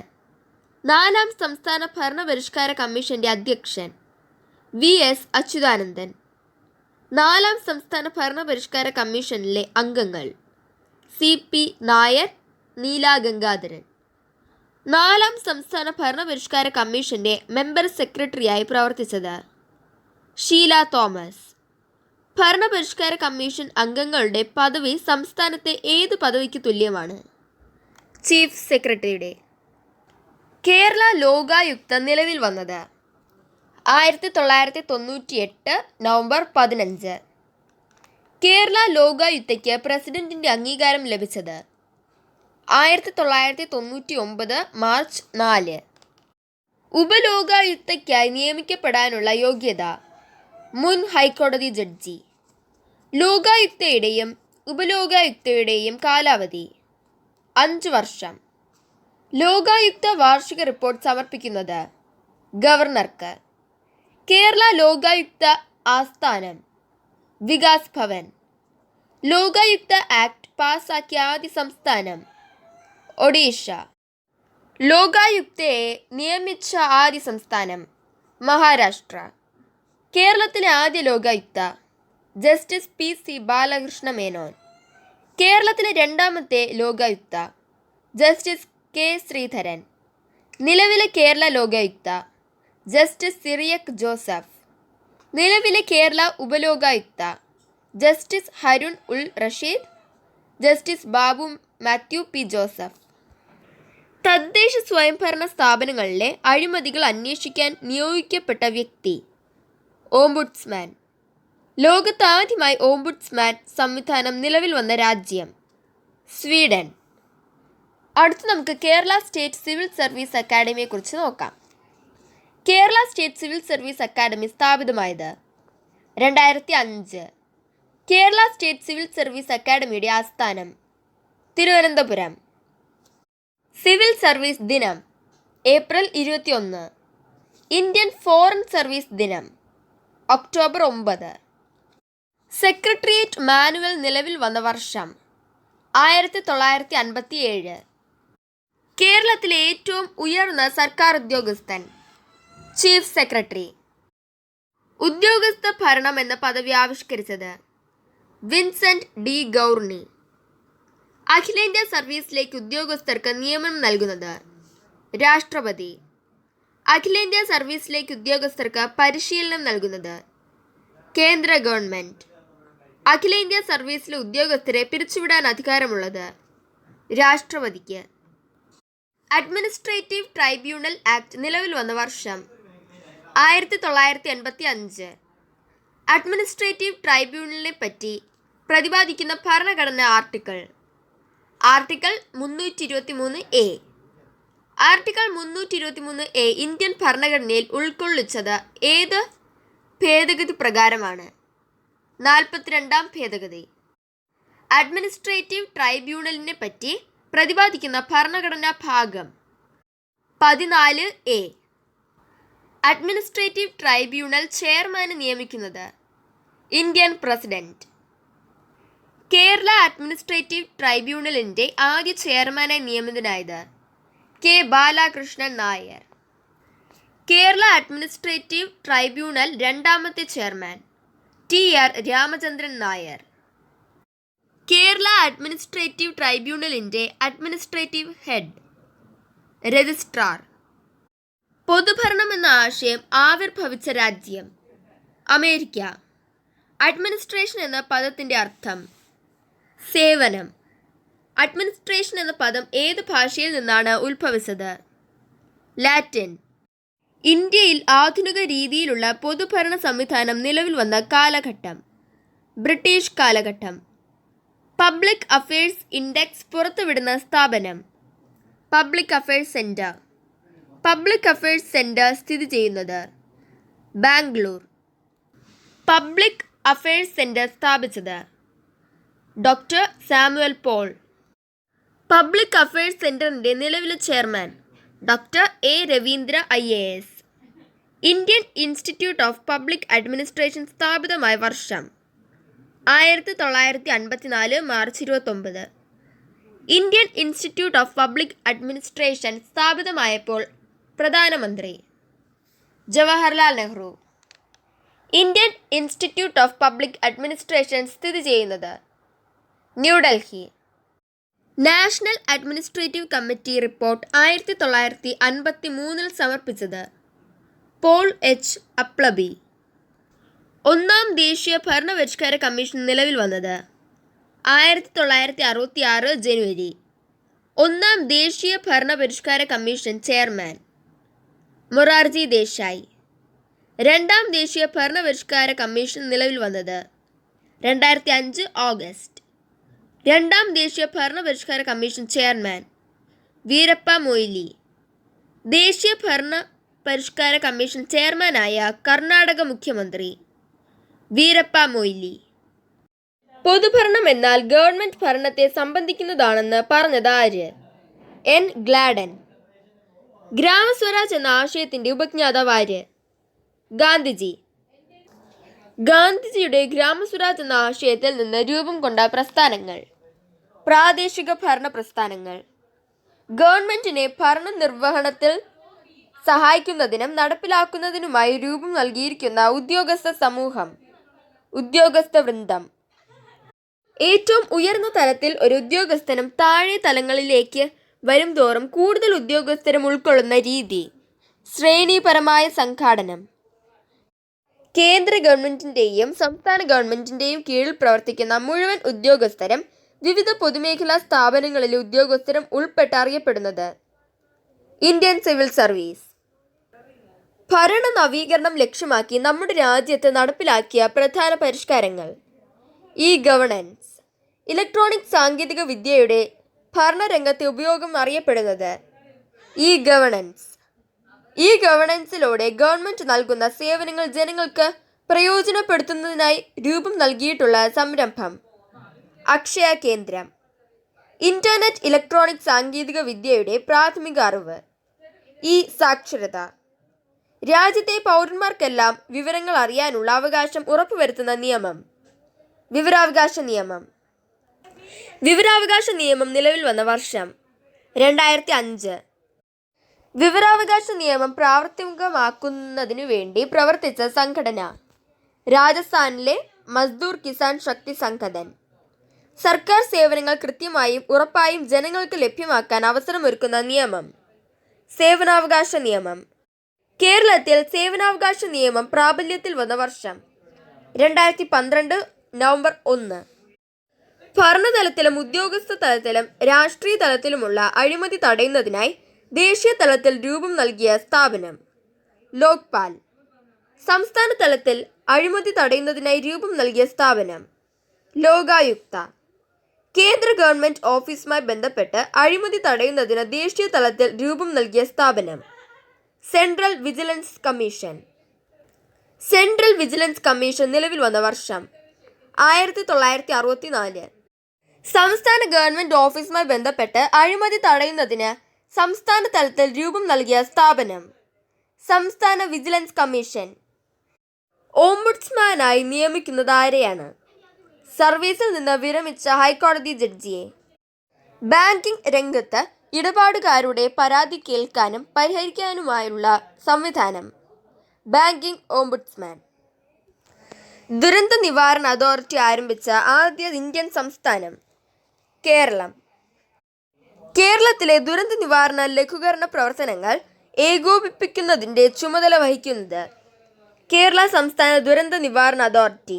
നാലാം സംസ്ഥാന ഭരണപരിഷ്കാര കമ്മീഷന്റെ അധ്യക്ഷൻ VS അച്യുതാനന്ദൻ. നാലാം സംസ്ഥാന ഭരണപരിഷ്കാര കമ്മീഷനിലെ അംഗങ്ങൾ CP നായർ, നീല ഗംഗാധരൻ. നാലാം സംസ്ഥാന ഭരണപരിഷ്കാര കമ്മീഷന്റെ മെമ്പർ സെക്രട്ടറിയായി പ്രവർത്തിച്ചത് ഷീല തോമസ്. ഭരണപരിഷ്കാര കമ്മീഷൻ അംഗങ്ങളുടെ പദവി സംസ്ഥാനത്തെ ഏത് പദവിക്ക് തുല്യമാണ്? ചീഫ് സെക്രട്ടറിയുടെ. കേരള ലോകായുക്ത നിലവിൽ വന്നത് 1998 നവംബർ 15. കേരള ലോകായുക്തയ്ക്ക് പ്രസിഡന്റിന്റെ അംഗീകാരം ലഭിച്ചത് 1999 മാർച്ച് 4. ഉപലോകായുക്തയ്ക്കായി നിയമിക്കപ്പെടാനുള്ള യോഗ്യത മുൻ ഹൈക്കോടതി ജഡ്ജി. ലോകായുക്തയുടെയും ഉപലോകായുക്തയുടെയും കാലാവധി 5 വർഷം. ലോകായുക്ത വാർഷിക റിപ്പോർട്ട് സമർപ്പിക്കുന്നത് ഗവർണർക്ക്. കേരള ലോകായുക്ത ആസ്ഥാനം വികാസ് ഭവൻ. ലോകായുക്ത ആക്ട് പാസാക്കിയ ആദ്യ സംസ്ഥാനം ഒഡീഷ. ലോകായുക്തയെ നിയമിച്ച ആദ്യ സംസ്ഥാനം മഹാരാഷ്ട്ര. കേരളത്തിലെ ആദ്യ ലോകായുക്ത ജസ്റ്റിസ് PC ബാലകൃഷ്ണ മേനോൻ. കേരളത്തിലെ രണ്ടാമത്തെ ലോകായുക്ത ജസ്റ്റിസ് K ശ്രീധരൻ. നിലവിലെ കേരള ലോകായുക്ത ജസ്റ്റിസ് സിറിയക് ജോസഫ്. നിലവിലെ Kerala Upalokayukta justice Harun ul Rasheed, justice Babu Mathew P Joseph. തദ്ദേശ സ്വയംഭരണ സ്ഥാപനങ്ങളിലെ അഴിമതികൾ അന്വേഷിക്കാൻ നിയോഗിക്കപ്പെട്ട വ്യക്തി ഓംബുഡ്സ്മാൻ. ലോകത്ത് ആദ്യമായി ഓംബുഡ്സ്മാൻ സംവിധാനം നിലവിൽ വന്ന രാജ്യം സ്വീഡൻ. അടുത്ത് നമുക്ക് കേരള സ്റ്റേറ്റ് സിവിൽ സർവീസ് അക്കാഡമിയെ കുറിച്ച് നോക്കാം. Kerala state civil service academy സ്ഥാപിതമായത് 2005. കേരള സ്റ്റേറ്റ് സിവിൽ സർവീസ് അക്കാഡമിയുടെ ആസ്ഥാനം തിരുവനന്തപുരം. സിവിൽ സർവീസ് ദിനം ഏപ്രിൽ 21. ഇന്ത്യൻ ഫോറിൻ സർവീസ് ദിനം ഒക്ടോബർ 9. സെക്രട്ടേറിയറ്റ് മാനുവൽ നിലവിൽ വന്ന വർഷം 1957. കേരളത്തിലെ ഏറ്റവും ഉയർന്ന സർക്കാർ ഉദ്യോഗസ്ഥൻ ചീഫ് സെക്രട്ടറി. ഉദ്യോഗസ്ഥ ഭരണം എന്ന പദവി ആവിഷ്കരിച്ചത് വിൻസെന്റ് D ഗൗർണി. അഖിലേന്ത്യാ സർവീസിലേക്ക് ഉദ്യോഗസ്ഥർക്ക് നിയമനം നൽകുന്നത് രാഷ്ട്രപതി. അഖിലേന്ത്യാ സർവീസിലേക്ക് ഉദ്യോഗസ്ഥർക്ക് പരിശീലനം നൽകുന്നത് കേന്ദ്ര ഗവൺമെൻറ്. അഖിലേന്ത്യാ സർവീസിലെ ഉദ്യോഗസ്ഥരെ പിരിച്ചുവിടാൻ അധികാരമുള്ളത് രാഷ്ട്രപതിക്ക്. അഡ്മിനിസ്ട്രേറ്റീവ് ട്രൈബ്യൂണൽ ആക്ട് നിലവിൽ വന്ന വർഷം 1985 അഡ്മിനിസ്ട്രേറ്റീവ് ട്രൈബ്യൂണലിനെ പറ്റി പ്രതിപാദിക്കുന്ന ഭരണഘടന article 323A. Article 323A Indian ഭരണഘടനയിൽ ഉൾക്കൊള്ളിച്ചത് ഏത് ഭേദഗതി പ്രകാരമാണ്? 42ാം ഭേദഗതി. അഡ്മിനിസ്ട്രേറ്റീവ് ട്രൈബ്യൂണലിനെ പറ്റി പ്രതിപാദിക്കുന്ന ഭരണഘടനാ ഭാഗം 14A. അഡ്മിനിസ്ട്രേറ്റീവ് ട്രൈബ്യൂണൽ ചെയർമാനെ നിയമിക്കുന്നത് ഇന്ത്യൻ പ്രസിഡന്റ്. കേരള അഡ്മിനിസ്ട്രേറ്റീവ് ട്രൈബ്യൂണലിൻ്റെ ആദ്യ ചെയർമാനായി നിയമിതനായത് K. Balakrishnan Nair. Kerala administrative tribunal രണ്ടാമത്തെ chairman TR Ramachandran Nair. Kerala administrative ട്രൈബ്യൂണലിൻ്റെ അഡ്മിനിസ്ട്രേറ്റീവ് ഹെഡ് രജിസ്ട്രാർ. പൊതുഭരണം എന്ന ആശയം ആവിർഭവിച്ച രാജ്യം അമേരിക്ക. അഡ്മിനിസ്ട്രേഷൻ എന്ന പദത്തിൻ്റെ അർത്ഥം സേവനം. അഡ്മിനിസ്ട്രേഷൻ എന്ന പദം ഏത് ഭാഷയിൽ നിന്നാണ് ഉത്ഭവിച്ചത്? ലാറ്റിൻ. ഇന്ത്യയിൽ ആധുനിക രീതിയിലുള്ള പൊതുഭരണ സംവിധാനം നിലവിൽ വന്ന കാലഘട്ടം ബ്രിട്ടീഷ് കാലഘട്ടം. പബ്ലിക് അഫയേഴ്സ് ഇൻഡെക്സ് പുറത്തുവിടുന്ന സ്ഥാപനം public affairs centre. Public affairs centre സ്ഥിതി ചെയ്യുന്നത് ബാംഗ്ലൂർ. പബ്ലിക് അഫയേഴ്സ് സെൻറ്റർ സ്ഥാപിച്ചത് doctor Samuel Paul. Public affairs സെൻറ്ററിൻ്റെ നിലവിലെ chairman doctor A. Ravindra IAS. Indian institute of public administration സ്ഥാപിതമായ വർഷം 1954 March 29. Indian institute of public administration സ്ഥാപിതമായപ്പോൾ പ്രധാനമന്ത്രി Jawaharlal Nehru. Indian institute of public administration സ്ഥിതി ചെയ്യുന്നത് New Delhi. National administrative committee report 1953 സമർപ്പിച്ചത് പോൾ H. അപ്ലബി. ഒന്നാം ദേശീയ ഭരണപരിഷ്കാര കമ്മീഷൻ നിലവിൽ വന്നത് 1966 ജനുവരി. ഒന്നാം ദേശീയ ഭരണപരിഷ്കാര കമ്മീഷൻ ചെയർമാൻ മൊറാർജി ദേശായി. രണ്ടാം ദേശീയ ഭരണപരിഷ്കാര കമ്മീഷൻ നിലവിൽ വന്നത് 2005 ഓഗസ്റ്റ്. രണ്ടാം ദേശീയ ഭരണപരിഷ്കാര കമ്മീഷൻ ചെയർമാൻ വീരപ്പ മൊയ്ലി. ദേശീയ ഭരണപരിഷ്കാര കമ്മീഷൻ ചെയർമാനായ കർണാടക മുഖ്യമന്ത്രി വീരപ്പ മൊയ്ലി. പൊതുഭരണം എന്നാൽ ഗവൺമെൻറ് ഭരണത്തെ സംബന്ധിക്കുന്നതാണെന്ന് പറഞ്ഞത് ആര്? N. ഗ്ലാഡൻ. ഗ്രാമസ്വരാജ് എന്ന ആശയത്തിൻ്റെ ഉപജ്ഞാതാവ് ആര്? ഗാന്ധിജി. ഗാന്ധിജിയുടെ ഗ്രാമസ്വരാജ് എന്ന ആശയത്തിൽ നിന്ന് രൂപം കൊണ്ട പ്രസ്ഥാനങ്ങൾ പ്രാദേശിക ഭരണ പ്രസ്ഥാനങ്ങൾ. ഗവൺമെൻറ്റിനെ ഭരണനിർവഹണത്തിൽ സഹായിക്കുന്നതിനും നടപ്പിലാക്കുന്നതിനുമായി രൂപം നൽകിയിരിക്കുന്ന ഉദ്യോഗസ്ഥ സമൂഹം ഉദ്യോഗസ്ഥ വൃന്ദം. ഏറ്റവും ഉയർന്ന തലത്തിൽ ഒരു ഉദ്യോഗസ്ഥനും താഴെ തലങ്ങളിലേക്ക് വരും തോറും കൂടുതൽ ഉദ്യോഗസ്ഥരും ഉൾക്കൊള്ളുന്ന രീതി ശ്രേണിപരമായ സംഘാടനം. കേന്ദ്ര ഗവൺമെൻറ്റിൻ്റെയും സംസ്ഥാന ഗവൺമെൻറ്റിൻ്റെയും കീഴിൽ പ്രവർത്തിക്കുന്ന മുഴുവൻ ഉദ്യോഗസ്ഥരും വിവിധ പൊതുമേഖലാ സ്ഥാപനങ്ങളിലെ ഉദ്യോഗസ്ഥരും ഉൾപ്പെട്ട് അറിയപ്പെടുന്നത് ഇന്ത്യൻ സിവിൽ സർവീസ്. ഭരണ നവീകരണം ലക്ഷ്യമാക്കി നമ്മുടെ രാജ്യത്ത് നടപ്പിലാക്കിയ പ്രധാന പരിഷ്കാരങ്ങൾ ഗവേണൻസ്. ഇലക്ട്രോണിക് സാങ്കേതിക വിദ്യയുടെ ഭരണരംഗത്തെ ഉപയോഗം അറിയപ്പെടുന്നത് ഗവേണൻസ്. ഗവേണൻസിലൂടെ ഗവൺമെൻറ് നൽകുന്ന സേവനങ്ങൾ ജനങ്ങൾക്ക് പ്രയോജനപ്പെടുത്തുന്നതിനായി രൂപം നൽകിയിട്ടുള്ള സംരംഭം അക്ഷയ കേന്ദ്രം. ഇൻ്റർനെറ്റ് ഇലക്ട്രോണിക് സാങ്കേതിക വിദ്യയുടെ പ്രാഥമിക അറിവ് സാക്ഷരത. രാജ്യത്തെ പൗരന്മാർക്കെല്ലാം വിവരങ്ങൾ അറിയാനുള്ള അവകാശം ഉറപ്പുവരുത്തുന്ന നിയമം വിവരാവകാശ നിയമം. വിവരാവകാശ നിയമം നിലവിൽ വന്ന വർഷം 2005. വിവരാവകാശ നിയമം പ്രാവർത്തികമാക്കുന്നതിനു വേണ്ടി പ്രവർത്തിച്ച സംഘടന രാജസ്ഥാനിലെ മസ്ദൂർ കിസാൻ ശക്തി സംഘടൻ. സർക്കാർ സേവനങ്ങൾ കൃത്യമായും ഉറപ്പായും ജനങ്ങൾക്ക് ലഭ്യമാക്കാൻ അവസരമൊരുക്കുന്ന നിയമം സേവനാവകാശ നിയമം. കേരളത്തിൽ സേവനാവകാശ നിയമം പ്രാബല്യത്തിൽ വന്ന വർഷം 2012 നവംബർ 1. ഭരണതലത്തിലും ഉദ്യോഗസ്ഥ തലത്തിലും രാഷ്ട്രീയ തലത്തിലുമുള്ള അഴിമതി തടയുന്നതിനായി ദേശീയ തലത്തിൽ രൂപം നൽകിയ സ്ഥാപനം ലോക്പാൽ. സംസ്ഥാന തലത്തിൽ അഴിമതി തടയുന്നതിനായി രൂപം നൽകിയ സ്ഥാപനം ലോകായുക്ത. കേന്ദ്ര ഗവൺമെന്റ് ഓഫീസുമായി ബന്ധപ്പെട്ട് അഴിമതി തടയുന്നതിന് ദേശീയ തലത്തിൽ രൂപം നൽകിയ സ്ഥാപനം central vigilance commission. Central vigilance commission നിലവിൽ വന്ന വർഷം 1964. സംസ്ഥാന ഗവൺമെന്റ് ഓഫീസുമായി ബന്ധപ്പെട്ട് അഴിമതി തടയുന്നതിന് സംസ്ഥാന തലത്തിൽ രൂപം നൽകിയ സ്ഥാപനം സംസ്ഥാന വിജിലൻസ് കമ്മീഷൻ. ഓംബുഡ്സ്മാനായി നിയമിക്കുന്നത് ആരെയാണ്? സർവീസിൽ നിന്ന് വിരമിച്ച ഹൈക്കോടതി ജഡ്ജിയെ. ബാങ്കിംഗ് രംഗത്ത് ഇടപാടുകാരുടെ പരാതി കേൾക്കാനും പരിഹരിക്കാനുമായുള്ള സംവിധാനം ബാങ്കിംഗ് ഓംബുഡ്സ്മാൻ. ദുരന്ത നിവാരണ അതോറിറ്റി ആരംഭിച്ച ആദ്യ ഇന്ത്യൻ സംസ്ഥാനം കേരളം. കേരളത്തിലെ ദുരന്ത നിവാരണ ലഘൂകരണ പ്രവർത്തനങ്ങൾ ഏകോപിപ്പിക്കുന്നതിൻ്റെ ചുമതല വഹിക്കുന്നത് കേരള സംസ്ഥാന ദുരന്ത നിവാരണ അതോറിറ്റി.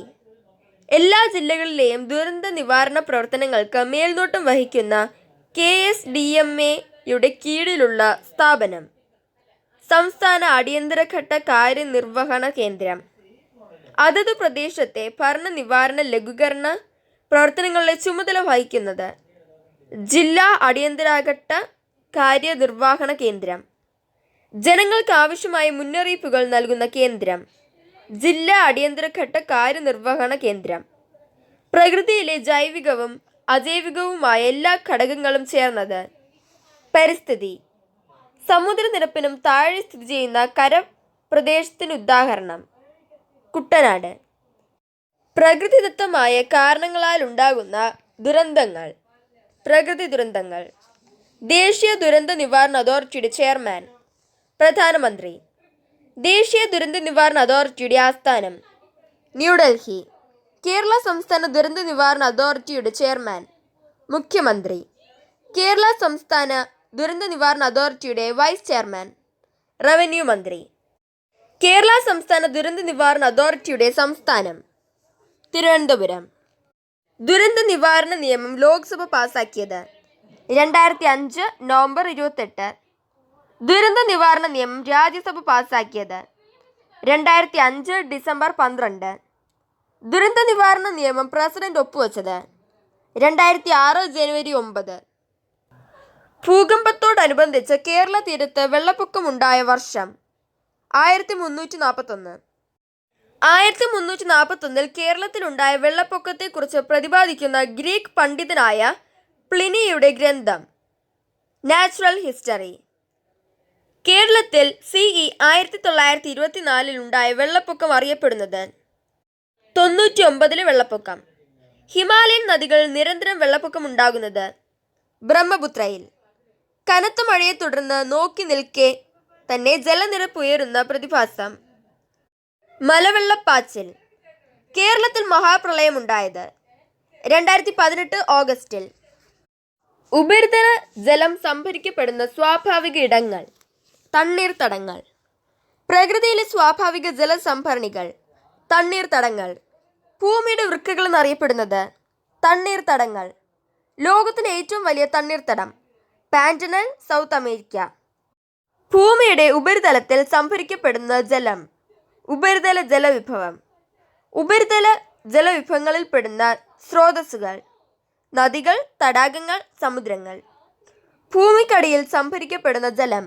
എല്ലാ ജില്ലകളിലെയും ദുരന്ത നിവാരണ പ്രവർത്തനങ്ങൾക്ക് മേൽനോട്ടം വഹിക്കുന്ന KSDMA-യുടെ കീഴിലുള്ള സ്ഥാപനം സംസ്ഥാന അടിയന്തരഘട്ട കാര്യനിർവഹണ കേന്ദ്രം. അതത് പ്രദേശത്തെ ഭരണ നിവാരണ ലഘൂകരണ പ്രവർത്തനങ്ങളുടെ ചുമതല വഹിക്കുന്നത് ജില്ലാ അടിയന്തരഘട്ട കാര്യനിർവഹണ കേന്ദ്രം. ജനങ്ങൾക്ക് ആവശ്യമായ മുന്നറിയിപ്പുകൾ നൽകുന്ന കേന്ദ്രം ജില്ലാ അടിയന്തരഘട്ട കാര്യനിർവഹണ കേന്ദ്രം. പ്രകൃതിയിലെ ജൈവികവും അജൈവികവുമായ എല്ലാ ഘടകങ്ങളും ചേർന്നത് പരിസ്ഥിതി. സമുദ്രനിരപ്പിനും താഴെ സ്ഥിതി ചെയ്യുന്ന കരപ്രദേശത്തിനുദാഹരണം കുട്ടനാട്. പ്രകൃതിദത്തമായ കാരണങ്ങളാലുണ്ടാകുന്ന ദുരന്തങ്ങൾ പ്രകൃതി ദുരന്തങ്ങൾ. ദേശീയ ദുരന്ത നിവാരണ അതോറിറ്റിയുടെ ചെയർമാൻ പ്രധാനമന്ത്രി. ദേശീയ ദുരന്ത നിവാരണ അതോറിറ്റിയുടെ ആസ്ഥാനം ന്യൂഡൽഹി. കേരള സംസ്ഥാന ദുരന്ത നിവാരണ അതോറിറ്റിയുടെ ചെയർമാൻ മുഖ്യമന്ത്രി. കേരള സംസ്ഥാന ദുരന്ത നിവാരണ അതോറിറ്റിയുടെ വൈസ് ചെയർമാൻ റവന്യൂ മന്ത്രി. കേരള സംസ്ഥാന ദുരന്ത നിവാരണ അതോറിറ്റിയുടെ സംസ്ഥാനം തിരുവനന്തപുരം. ദുരന്ത നിവാരണ നിയമം ലോക്സഭ പാസാക്കിയത് 2005 നവംബർ 28. ദുരന്ത നിവാരണ നിയമം രാജ്യസഭ പാസാക്കിയത് 2005 ഡിസംബർ 12. ദുരന്ത നിവാരണ നിയമം പ്രസിഡന്റ് ഒപ്പുവെച്ചത് 2006 ജനുവരി 9. ഭൂകമ്പത്തോടനുബന്ധിച്ച് കേരള തീരത്ത് വെള്ളപ്പൊക്കമുണ്ടായ വർഷം 1341. 1341 കേരളത്തിലുണ്ടായ വെള്ളപ്പൊക്കത്തെക്കുറിച്ച് പ്രതിപാദിക്കുന്ന ഗ്രീക്ക് പണ്ഡിതനായ പ്ലിനിയുടെ ഗ്രന്ഥം നാച്ചുറൽ ഹിസ്റ്ററി. കേരളത്തിൽ CE 1924 ഉണ്ടായ വെള്ളപ്പൊക്കം അറിയപ്പെടുന്നത് 99 വെള്ളപ്പൊക്കം. ഹിമാലയൻ നദികളിൽ നിരന്തരം വെള്ളപ്പൊക്കമുണ്ടാകുന്നത് ബ്രഹ്മപുത്രയിൽ. കനത്ത മഴയെ തുടർന്ന് നോക്കി നിൽക്കെ തന്നെ ജലനിരപ്പ് ഉയരുന്ന പ്രതിഭാസം മലവെള്ളപ്പാച്ചിൽ. കേരളത്തിൽ മഹാപ്രളയമുണ്ടായത് 2018 ഓഗസ്റ്റിൽ. ഉപരിതല ജലം സംഭരിക്കപ്പെടുന്ന സ്വാഭാവിക ഇടങ്ങൾ തണ്ണീർത്തടങ്ങൾ. പ്രകൃതിയിലെ സ്വാഭാവിക ജലസംഭരണികൾ തണ്ണീർത്തടങ്ങൾ. ഭൂമിയുടെ വൃക്കകൾ എന്നറിയപ്പെടുന്നത് തണ്ണീർത്തടങ്ങൾ. ലോകത്തിലെ ഏറ്റവും വലിയ തണ്ണീർത്തടം പാന്റനൽ, സൗത്ത് അമേരിക്ക. ഭൂമിയുടെ ഉപരിതലത്തിൽ സംഭരിക്കപ്പെടുന്ന ജലം ഉപരിതല ജലവിഭവം. ഉപരിതല ജലവിഭവങ്ങളിൽപ്പെടുന്ന സ്രോതസ്സുകൾ നദികൾ, തടാകങ്ങൾ, സമുദ്രങ്ങൾ. ഭൂമിക്കടിയിൽ സംഭരിക്കപ്പെടുന്ന ജലം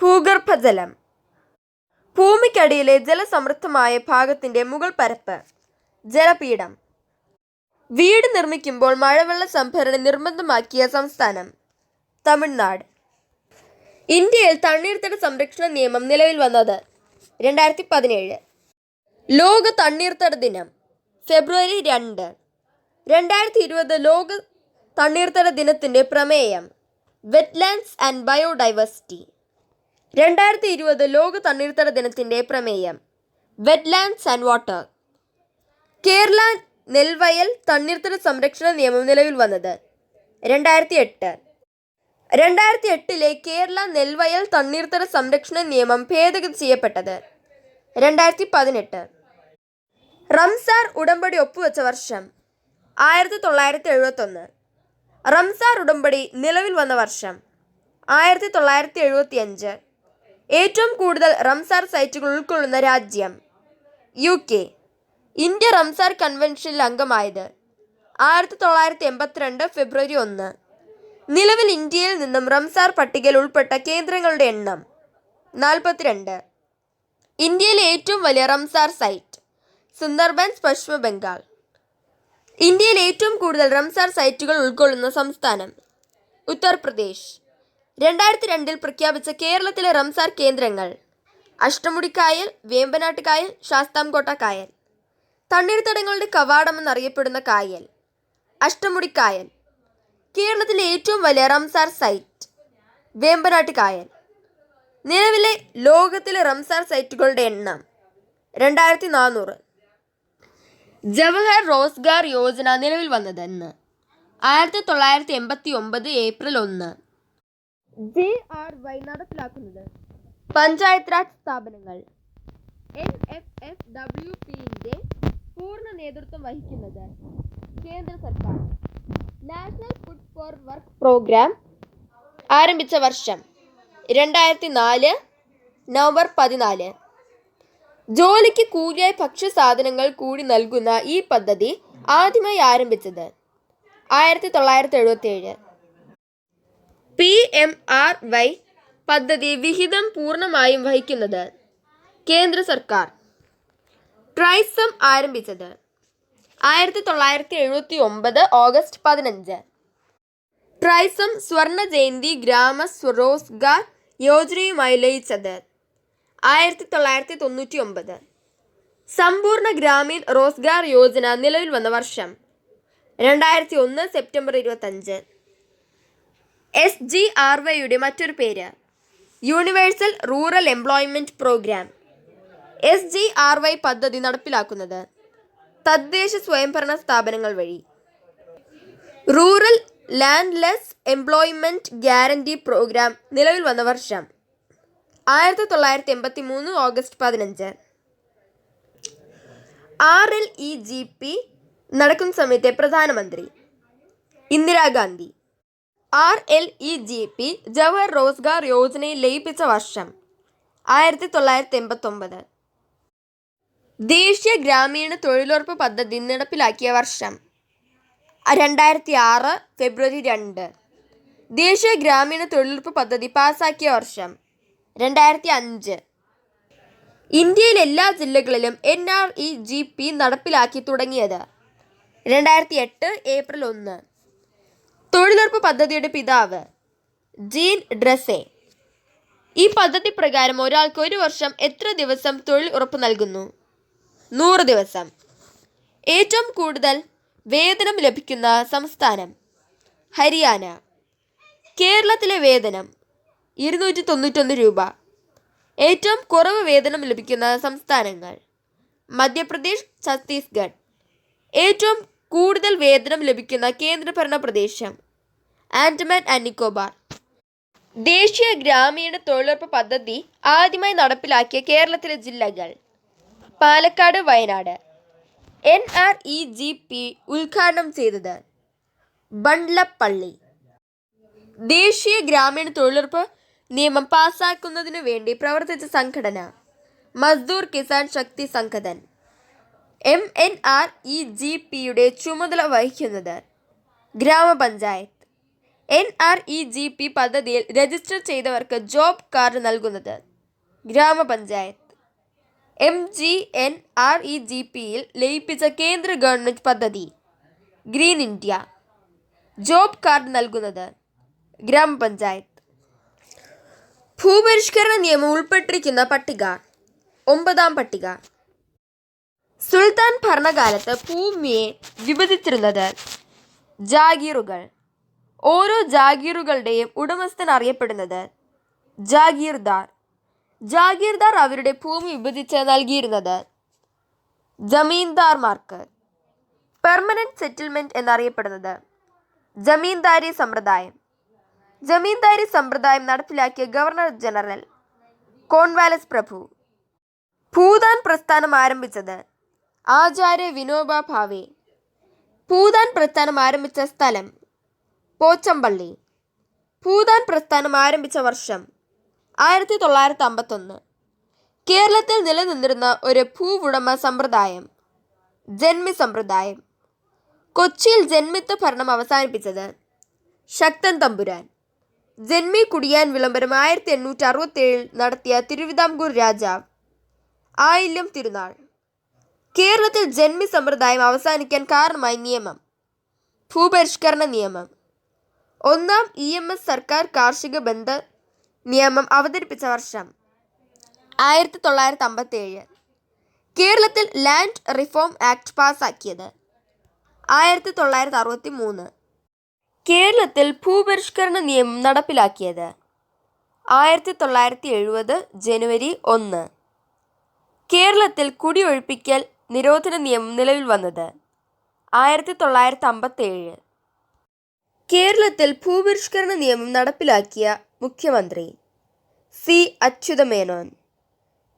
ഭൂഗർഭജലം. ഭൂമിക്കടിയിലെ ജലസമൃദ്ധമായ ഭാഗത്തിൻ്റെ മുകൾ പരപ്പ് ജലപീഠം. വീട് നിർമ്മിക്കുമ്പോൾ മഴവെള്ള സംഭരണി നിർബന്ധമാക്കിയ സംസ്ഥാനം തമിഴ്നാട്. ഇന്ത്യയിൽ തണ്ണീർത്തട സംരക്ഷണ നിയമം നിലവിൽ വന്നത് 2017. ലോക തണ്ണീർത്തട ദിനം ഫെബ്രുവരി 2. 2020 ലോക തണ്ണീർത്തട ദിനത്തിൻ്റെ പ്രമേയം വെറ്റ്ലാൻഡ്സ് ആൻഡ് ബയോഡൈവേഴ്സിറ്റി. 2020 ലോക തണ്ണീർത്തട ദിനത്തിൻ്റെ പ്രമേയം വെറ്റ്ലാൻഡ്സ് ആൻഡ് വാട്ടർ. കേരള നെൽവയൽ തണ്ണീർത്തട സംരക്ഷണ നിയമം നിലവിൽ വന്നത് 2008. 2008 കേരള നെൽവയൽ തണ്ണീർത്തട സംരക്ഷണ നിയമം ഭേദഗതി ചെയ്യപ്പെട്ടത് 2018. റംസാർ ഉടമ്പടി ഒപ്പുവെച്ച വർഷം 1971. റംസാർ ഉടമ്പടി നിലവിൽ വന്ന വർഷം 1975. ഏറ്റവും കൂടുതൽ റംസാർ സൈറ്റുകൾ ഉൾക്കൊള്ളുന്ന രാജ്യം UK. ഇന്ത്യ റംസാർ കൺവെൻഷനിൽ അംഗമായത് 1982 ഫെബ്രുവരി 1. നിലവിൽ ഇന്ത്യയിൽ നിന്നും റംസാർ പട്ടികയിൽ ഉൾപ്പെട്ട കേന്ദ്രങ്ങളുടെ എണ്ണം 42. ഇന്ത്യയിലെ ഏറ്റവും വലിയ റംസാർ സൈറ്റ് സുന്ദർബൻസ്, പശ്ചിമ ബംഗാൾ. ഇന്ത്യയിൽ ഏറ്റവും കൂടുതൽ റംസാർ സൈറ്റുകൾ ഉൾക്കൊള്ളുന്ന സംസ്ഥാനം ഉത്തർപ്രദേശ്. 2002 പ്രഖ്യാപിച്ച കേരളത്തിലെ റംസാർ കേന്ദ്രങ്ങൾ അഷ്ടമുടിക്കായൽ, വേമ്പനാട്ട് കായൽ, ശാസ്താംകോട്ട കായൽ. തണ്ണീർത്തടങ്ങളുടെ കവാടമെന്നറിയപ്പെടുന്ന കായൽ അഷ്ടമുടിക്കായൽ. കേരളത്തിലെ ഏറ്റവും വലിയ റംസാർ സൈറ്റ് വേമ്പനാട്ട് കായൽ. നിലവിലെ ലോകത്തിലെ റംസാർ സൈറ്റുകളുടെ എണ്ണം 2400. ജവഹർ റോസ്ഗാർ യോജന നിലവിൽ വന്നതെന്ന് 1989 ഏപ്രിൽ 1. JRY നടപ്പിലാക്കുന്നത് പഞ്ചായത്ത് രാജ് സ്ഥാപനങ്ങൾ. NFFWPന്റെ പൂർണ്ണ നേതൃത്വം വഹിക്കുന്നത് കേന്ദ്ര സർക്കാർ. National food for work program ആരംഭിച്ച വർഷം 2004 നവംബർ 14. ജോലിക്ക് കൂലിയായി ഭക്ഷ്യസാധനങ്ങൾ കൂടി നൽകുന്ന ഈ പദ്ധതി ആദ്യമായി ആരംഭിച്ചത് 1977. PMRY പദ്ധതി വിഹിതം പൂർണ്ണമായും വഹിക്കുന്നത് കേന്ദ്ര സർക്കാർ. ട്രൈസം ആരംഭിച്ചത് 1979 ഓഗസ്റ്റ് 15. ട്രൈസം സ്വർണ്ണ ജയന്തി ഗ്രാമ സ്വരോസ്ഗാർ യോജനയുമായി ലയിച്ചത് 1999. സമ്പൂർണ്ണ ഗ്രാമീൺ റോസ്ഗാർ യോജന നിലവിൽ വന്ന വർഷം 2001 സെപ്റ്റംബർ 25. SGRYയുടെ മറ്റൊരു പേര് universal rural employment program. SGRY പദ്ധതി നടപ്പിലാക്കുന്നത് തദ്ദേശ സ്വയംഭരണ സ്ഥാപനങ്ങൾ വഴി. Rural landless employment guarantee program നിലവിൽ വന്ന വർഷം 1983 ഓഗസ്റ്റ് 15. RLEGP നടക്കുന്ന സമയത്തെ പ്രധാനമന്ത്രി ഇന്ദിരാഗാന്ധി. RLEGP ജവഹർ റോസ്ഗാർ യോജനയിൽ ലയിപ്പിച്ച വർഷം 1989. ദേശീയ ഗ്രാമീണ തൊഴിലുറപ്പ് പദ്ധതി നടപ്പിലാക്കിയ വർഷം 2006 ഫെബ്രുവരി 2. ദേശീയ ഗ്രാമീണ തൊഴിലുറപ്പ് പദ്ധതി പാസാക്കിയ വർഷം 2005. ഇന്ത്യയിലെ എല്ലാ ജില്ലകളിലും NREGP നടപ്പിലാക്കി തുടങ്ങിയത് 2008 ഏപ്രിൽ 1. തൊഴിലുറപ്പ് പദ്ധതിയുടെ പിതാവ് ജീൻ ഡ്രസെ. ഈ പദ്ധതി പ്രകാരം ഒരാൾക്ക് ഒരു വർഷം എത്ര ദിവസം തൊഴിൽ ഉറപ്പ് നൽകുന്നു? 100 ദിവസം. ഏറ്റവും കൂടുതൽ വേതനം ലഭിക്കുന്ന സംസ്ഥാനം ഹരിയാന. കേരളത്തിലെ വേതനം 291 രൂപ. ഏറ്റവും കുറവ് വേതനം ലഭിക്കുന്ന സംസ്ഥാനങ്ങൾ മധ്യപ്രദേശ്, ഛത്തീസ്ഗഡ്. ഏറ്റവും കൂടുതൽ വേതനം ലഭിക്കുന്ന കേന്ദ്രഭരണ പ്രദേശം ആൻഡമാൻ ആൻഡ് നിക്കോബാർ. ദേശീയ ഗ്രാമീണ തൊഴിലുറപ്പ് പദ്ധതി ആദ്യമായി നടപ്പിലാക്കിയ കേരളത്തിലെ ജില്ലകൾ പാലക്കാട്, വയനാട്. NREGP ഉദ്ഘാടനം ചെയ്തത് ബണ്ട്ലപ്പള്ളി. ദേശീയ ഗ്രാമീണ തൊഴിലുറപ്പ് നിയമം പാസാക്കുന്നതിനു വേണ്ടി പ്രവർത്തിച്ച സംഘടന മസ്ദൂർ കിസാൻ ശക്തി സംഘടൻ. MNREGPയുടെ ചുമതല വഹിക്കുന്നത് ഗ്രാമപഞ്ചായത്ത്. NREGP പദ്ധതിയിൽ രജിസ്റ്റർ ചെയ്തവർക്ക് ജോബ് കാർഡ് നൽകുന്നത് ഗ്രാമപഞ്ചായത്ത്. MGNREGPയിൽ ലയിപ്പിച്ച കേന്ദ്ര ഗവൺമെൻറ് പദ്ധതി ഗ്രീൻ ഇന്ത്യ. ജോബ് കാർഡ് നൽകുന്നത് ഗ്രാമപഞ്ചായത്ത്. ഭൂപരിഷ്കരണ നിയമം ഉൾപ്പെട്ടിരിക്കുന്ന പട്ടിക 9ാം പട്ടിക. സുൽത്താൻ ഭരണകാലത്ത് ഭൂമിയെ വിഭജിച്ചിരുന്നത് ജാഗീറുകൾ. ഓരോ ജാഗീറുകളുടെയും ഉടമസ്ഥൻ അറിയപ്പെടുന്നത് ജാഗീർദാർ. ജാഗീർദാർ അവരുടെ ഭൂമി വിഭജിച്ച് നൽകിയിരുന്നത് ജമീന്ദാർമാർക്ക്. പെർമനന്റ് സെറ്റിൽമെന്റ് എന്നറിയപ്പെടുന്നത് ജമീന്ദാരി സമ്പ്രദായം. ജമീന്ദാരി സമ്പ്രദായം നടപ്പിലാക്കിയ ഗവർണർ ജനറൽ കോൺവാലസ് പ്രഭു. ഭൂദാൻ പ്രസ്ഥാനം ആരംഭിച്ചത് ആചാര്യ വിനോബ ഭാവെ. ഭൂദാൻ പ്രസ്ഥാനം ആരംഭിച്ച സ്ഥലം പോച്ചമ്പള്ളി. ഭൂദാൻ പ്രസ്ഥാനം ആരംഭിച്ച വർഷം 1951 കേരളത്തിൽ നിലനിന്നിരുന്ന ഒരു ഭൂവുടമ സമ്പ്രദായം ജന്മി സമ്പ്രദായം. കൊച്ചിയിൽ ജന്മിത്വ ഭരണം അവസാനിപ്പിച്ചത് ശക്തൻ തമ്പുരാൻ. ജന്മി കുടിയാൻ വിളംബരം 1867 നടത്തിയ തിരുവിതാംകൂർ രാജാവ്. ആയില്യം തിരുനാൾ. കേരളത്തിൽ ജന്മി സമ്പ്രദായം അവസാനിക്കാൻ കാരണമായ നിയമം ഭൂപരിഷ്കരണ നിയമം. ഒന്നാം EMS സർക്കാർ കാർഷിക ബന്ധ നിയമം അവതരിപ്പിച്ച വർഷം 1957. കേരളത്തിൽ ലാൻഡ് റിഫോം ആക്ട് പാസാക്കിയത് 1963. കേരളത്തിൽ ഭൂപരിഷ്കരണ നിയമം നടപ്പിലാക്കിയത് 1970 ജനുവരി 1. കേരളത്തിൽ കുടിയൊഴിപ്പിക്കൽ നിരോധന നിയമം നിലവിൽ വന്നത് 1957. കേരളത്തിൽ ഭൂപരിഷ്കരണ നിയമം നടപ്പിലാക്കിയ മുഖ്യമന്ത്രി C. അച്യുതമേനോൻ.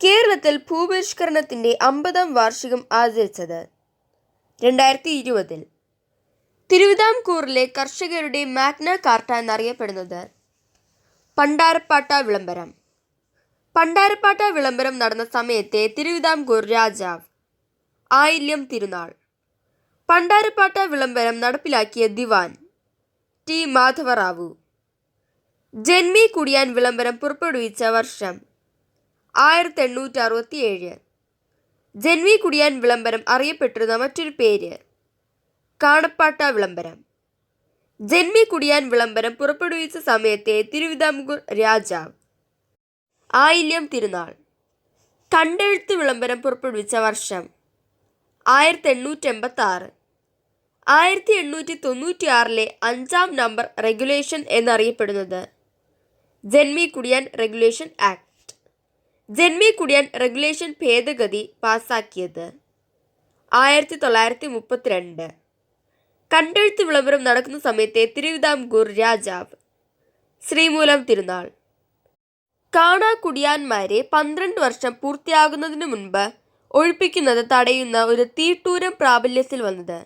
കേരളത്തിൽ ഭൂപരിഷ്കരണത്തിൻ്റെ 50ാം വാർഷികം ആചരിച്ചത് 2020. തിരുവിതാംകൂറിലെ കർഷകരുടെ മാഗ്ന കാർട്ട എന്നറിയപ്പെടുന്നത് പണ്ടാരപ്പാട്ട വിളംബരം. പണ്ടാരപ്പാട്ട വിളംബരം നടന്ന സമയത്തെ തിരുവിതാംകൂർ രാജാവ്. ആയില്യം തിരുനാൾ. പണ്ടാരപ്പാട്ട വിളംബരം നടപ്പിലാക്കിയ ദിവാൻ T. മാധവറാവു. ജന്മി കുടിയാൻ വിളംബരം പുറപ്പെടുവിച്ച വർഷം 1867. ജന്മി കുടിയാൻ വിളംബരം അറിയപ്പെട്ടിരുന്ന മറ്റൊരു പേര് കാണപ്പാട്ട വിളംബരം. ജന്മി കുടിയാൻ വിളംബരം പുറപ്പെടുവിച്ച സമയത്തെ തിരുവിതാംകൂർ രാജാവ്. ആയില്യം തിരുനാൾ. കണ്ടെഴുത്ത് വിളംബരം പുറപ്പെടുവിച്ച വർഷം 1886. 1896 5ാം നമ്പർ റെഗുലേഷൻ എന്നറിയപ്പെടുന്നത് ജന്മി കുടിയാൻ റെഗുലേഷൻ ആക്ട്. ജന്മി കുടിയാൻ റെഗുലേഷൻ ഭേദഗതി പാസാക്കിയത് 1932. കണ്ടെഴുത്ത് വിളംബരം നടക്കുന്ന സമയത്തെ തിരുവിതാംകൂർ രാജാവ്. ശ്രീമൂലം തിരുനാൾ. കാണാ കുടിയാന്മാരെ 12 വർഷം പൂർത്തിയാകുന്നതിനു മുൻപ് ഒഴിപ്പിക്കുന്നത് തടയുന്ന ഒരു തീട്ടൂരം പ്രാബല്യത്തിൽ വന്നത്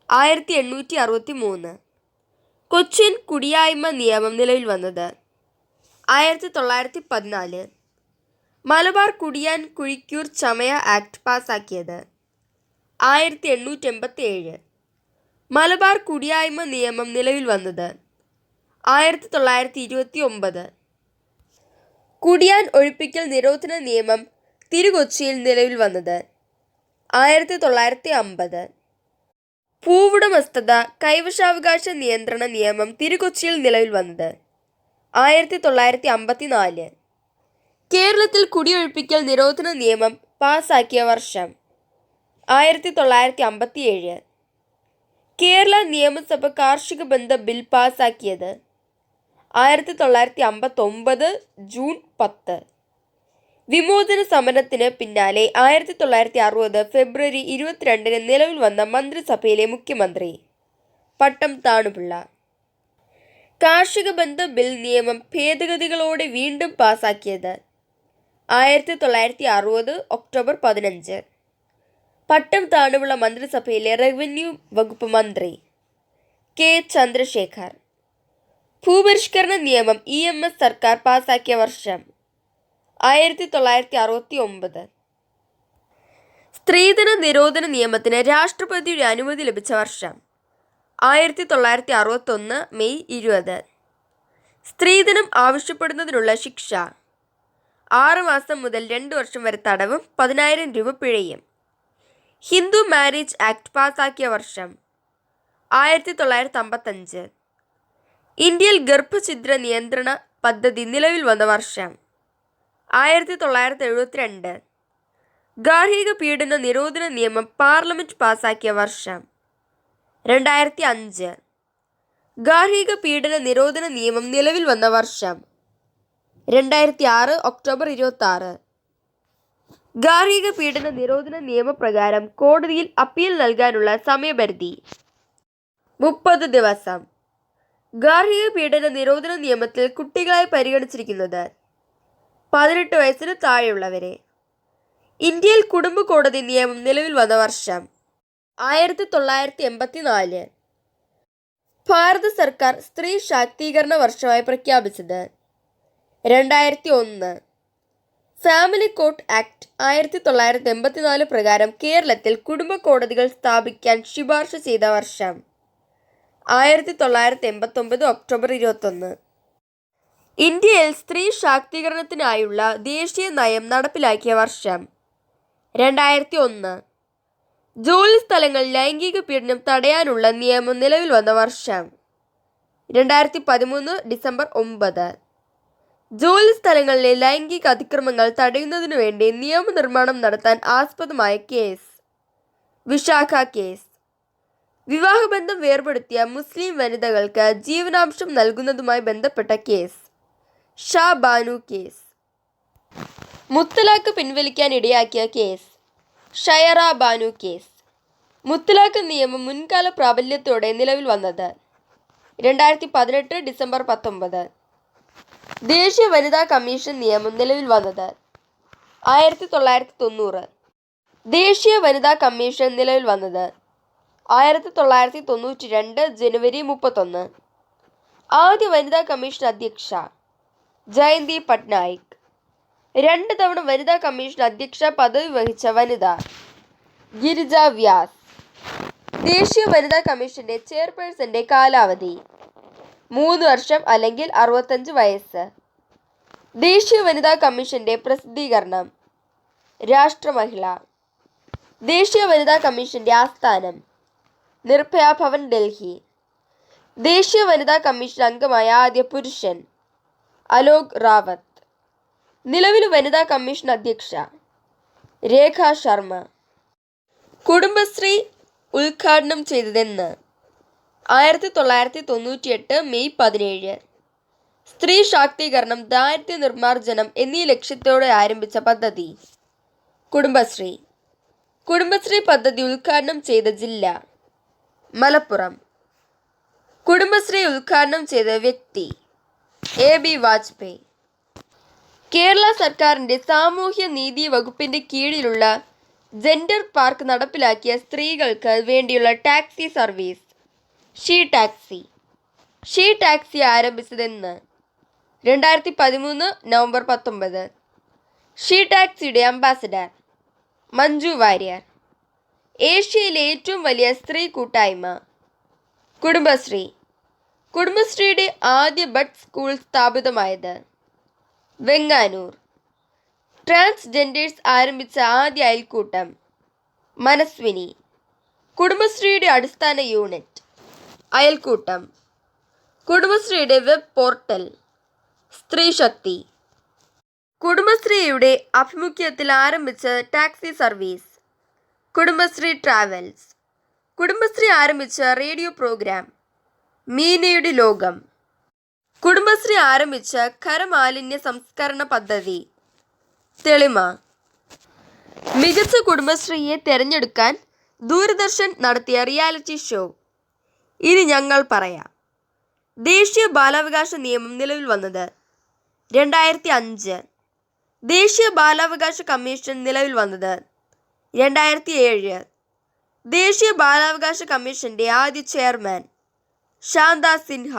1863. കൊച്ചിൻ കുടിയായ്മ നിയമം നിലവിൽ വന്നത് 1914. മലബാർ കുടിയാൻ കുഴിക്കൂർ ചമയ ആക്ട് പാസാക്കിയത് 1887. മലബാർ കുടിയായ്മ നിയമം നിലവിൽ വന്നത് 1929. കുടിയാൻ ഒഴിപ്പിക്കൽ നിരോധന നിയമം തിരുകൊച്ചിയിൽ നിലവിൽ വന്നത് 1950. ഭൂവുടമസ്ഥത കൈവശാവകാശ നിയന്ത്രണ നിയമം തിരുകൊച്ചിയിൽ നിലവിൽ വന്നത് 1954. കേരളത്തിൽ കുടിയൊഴിപ്പിക്കൽ നിരോധന നിയമം പാസാക്കിയ വർഷം 1957. കേരള നിയമസഭ കാർഷിക ബന്ധ ബിൽ പാസാക്കിയത് 1959 ജൂൺ 10. വിമോചന സമരത്തിന് പിന്നാലെ 1960 ഫെബ്രുവരി 22 നിലവിൽ വന്ന മന്ത്രിസഭയിലെ മുഖ്യമന്ത്രി പട്ടം താണുപിള്ള. കാർഷിക ബന്ധ ബിൽ നിയമം ഭേദഗതികളോടെ വീണ്ടും പാസാക്കിയത് 1960 ഒക്ടോബർ 15. പട്ടം താണുപിള്ള മന്ത്രിസഭയിലെ റവന്യൂ വകുപ്പ് മന്ത്രി K. ചന്ദ്രശേഖർ. ഭൂപരിഷ്കരണ നിയമം EMS സർക്കാർ പാസാക്കിയ വർഷം 1969. സ്ത്രീധന നിരോധന നിയമത്തിന് രാഷ്ട്രപതിയുടെ അനുമതി ലഭിച്ച വർഷം 1961 മെയ് 20. സ്ത്രീധനം ആവശ്യപ്പെടുന്നതിനുള്ള ശിക്ഷ 6 മാസം മുതൽ 2 വർഷം വരെ തടവും 10,000 രൂപ പിഴയും. ഹിന്ദു മാരേജ് ആക്ട് പാസാക്കിയ വർഷം 1955. ഇന്ത്യയിൽ ഗർഭഛിദ്ര നിയന്ത്രണ പദ്ധതി നിലവിൽ വന്ന വർഷം 1972. ഗാർഹിക പീഡന നിരോധന നിയമം പാർലമെന്റ് പാസാക്കിയ വർഷം 2005. ഗാർഹിക പീഡന നിരോധന നിയമം നിലവിൽ വന്ന വർഷം 2006 ഒക്ടോബർ 26. ഗാർഹിക പീഡന നിരോധന നിയമപ്രകാരം കോടതിയിൽ അപ്പീൽ നൽകാനുള്ള സമയപരിധി 30 ദിവസം. ഗാർഹിക പീഡന നിരോധന നിയമത്തിൽ കുട്ടികളായി പരിഗണിച്ചിരിക്കുന്നത് 18 വയസ്സിന് താഴെയുള്ളവരെ. ഇന്ത്യയിൽ കുടുംബ കോടതി നിയമം നിലവിൽ വന്ന വർഷം 1984. ഭാരത സർക്കാർ സ്ത്രീ ശാക്തീകരണ വർഷമായി പ്രഖ്യാപിച്ചത് 2001 ഫാമിലി കോർട്ട് ആക്ട് 1984 പ്രകാരം കേരളത്തിൽ കുടുംബ കോടതികൾ സ്ഥാപിക്കാൻ ശുപാർശ ചെയ്ത വർഷം 1989 ഒക്ടോബർ 21. ഇന്ത്യയിൽ സ്ത്രീ ശാക്തീകരണത്തിനായുള്ള ദേശീയ നയം നടപ്പിലാക്കിയ വർഷം 2001. ജോലിസ്ഥലങ്ങളിൽ ലൈംഗിക പീഡനം തടയാനുള്ള നിയമം നിലവിൽ വന്ന വർഷം 2013 ഡിസംബർ 9. ജോലിസ്ഥലങ്ങളിലെ ലൈംഗിക അതിക്രമങ്ങൾ തടയുന്നതിനു വേണ്ടി നിയമനിർമ്മാണം നടത്താൻ ആസ്പദമായ കേസ് വിശാഖ കേസ്. വിവാഹബന്ധം വേർപെടുത്തിയ മുസ്ലിം വനിതകൾക്ക് ജീവനാംശം നൽകുന്നതുമായി ബന്ധപ്പെട്ട കേസ് ഷാ ബാനു കേസ്. മുത്തലാഖ് പിൻവലിക്കാൻ ഇടയാക്കിയ കേസ് ഷയറ ബാനു കേസ്. മുത്തലാഖ് നിയമം മുൻകാല പ്രാബല്യത്തോടെ നിലവിൽ വന്നത് 2018 ഡിസംബർ 19. ദേശീയ വനിതാ കമ്മീഷൻ നിയമം നിലവിൽ വന്നത് 1990. ദേശീയ വനിതാ കമ്മീഷൻ നിലവിൽ വന്നത് 1992 ജനുവരി 31. ആദ്യ വനിതാ കമ്മീഷൻ അധ്യക്ഷ ജയന്തി പട്നായിക്. 2 തവണ വനിതാ കമ്മീഷൻ അധ്യക്ഷ പദവി വഹിച്ച വനിത ഗിരിജ വ്യാസ്. ദേശീയ വനിതാ കമ്മീഷന്റെ ചെയർപേഴ്സന്റെ കാലാവധി 3 വർഷം അല്ലെങ്കിൽ 65 വയസ്സ്. ദേശീയ വനിതാ കമ്മീഷന്റെ പ്രസിദ്ധീകരണം രാഷ്ട്രമഹിള. ദേശീയ വനിതാ കമ്മീഷന്റെ ആസ്ഥാനം നിർഭയ ഭവൻ, ഡൽഹി. ദേശീയ വനിതാ കമ്മീഷൻ അംഗമായ ആദ്യ പുരുഷൻ അലോക് റാവത്ത്. നിലവിലെ വനിതാ കമ്മീഷൻ അധ്യക്ഷ രേഖ ശർമ്മ. കുടുംബശ്രീ ഉദ്ഘാടനം ചെയ്തതെന്ന് 1998 മെയ് 17. സ്ത്രീ ശാക്തീകരണം, ദാരിദ്ര്യ നിർമ്മാർജ്ജനം എന്നീ ലക്ഷ്യത്തോടെ ആരംഭിച്ച പദ്ധതി കുടുംബശ്രീ. കുടുംബശ്രീ പദ്ധതി ഉദ്ഘാടനം ചെയ്ത ജില്ല മലപ്പുറം. കുടുംബശ്രീ ഉദ്ഘാടനം ചെയ്ത വ്യക്തി AB വാജ്പേയി. കേരള സർക്കാരിൻ്റെ സാമൂഹ്യ നീതി വകുപ്പിൻ്റെ കീഴിലുള്ള ജെൻഡർ പാർക്ക് നടപ്പിലാക്കിയ സ്ത്രീകൾക്ക് വേണ്ടിയുള്ള taxi service she taxi. She taxi ആരംഭിച്ചതെന്ന് 2013 നവംബർ 19. ഷീ ടാക്സിയുടെ അംബാസഡർ മഞ്ജു വാര്യർ. ഏഷ്യയിലെ ഏറ്റവും വലിയ സ്ത്രീ കൂട്ടായ്മ കുടുംബശ്രീ. കുടുംബശ്രീയുടെ ആദ്യ ബഡ് സ്കൂൾ സ്ഥാപിതമായത് വെങ്ങാനൂർ. ട്രാൻസ്ജെൻഡേഴ്സ് ആരംഭിച്ച ആദ്യ അയൽക്കൂട്ടം മനസ്വിനി. കുടുംബശ്രീയുടെ അടിസ്ഥാന യൂണിറ്റ് അയൽക്കൂട്ടം. കുടുംബശ്രീയുടെ വെബ് പോർട്ടൽ സ്ത്രീ ശക്തി. കുടുംബശ്രീയുടെ ആഭിമുഖ്യത്തിൽ ആരംഭിച്ച taxi service Kudumbashree travels. Kudumbashree ആരംഭിച്ച റേഡിയോ പ്രോഗ്രാം മീനയുടെ ലോകം. കുടുംബശ്രീ ആരംഭിച്ച ഖരമാലിന്യ സംസ്കരണ പദ്ധതി തെളിമ. മികച്ച കുടുംബശ്രീയെ തിരഞ്ഞെടുക്കാൻ ദൂരദർശൻ നടത്തിയ റിയാലിറ്റി ഷോ ഇനി ഞങ്ങൾ പറയാം. ദേശീയ ബാലാവകാശ നിയമം നിലവിൽ വന്നത് 2005. ദേശീയ ബാലാവകാശ കമ്മീഷൻ നിലവിൽ വന്നത് 2007. ദേശീയ ബാലാവകാശ കമ്മീഷന്റെ ആദ്യ ചെയർമാൻ ശാന്ത സിൻഹ.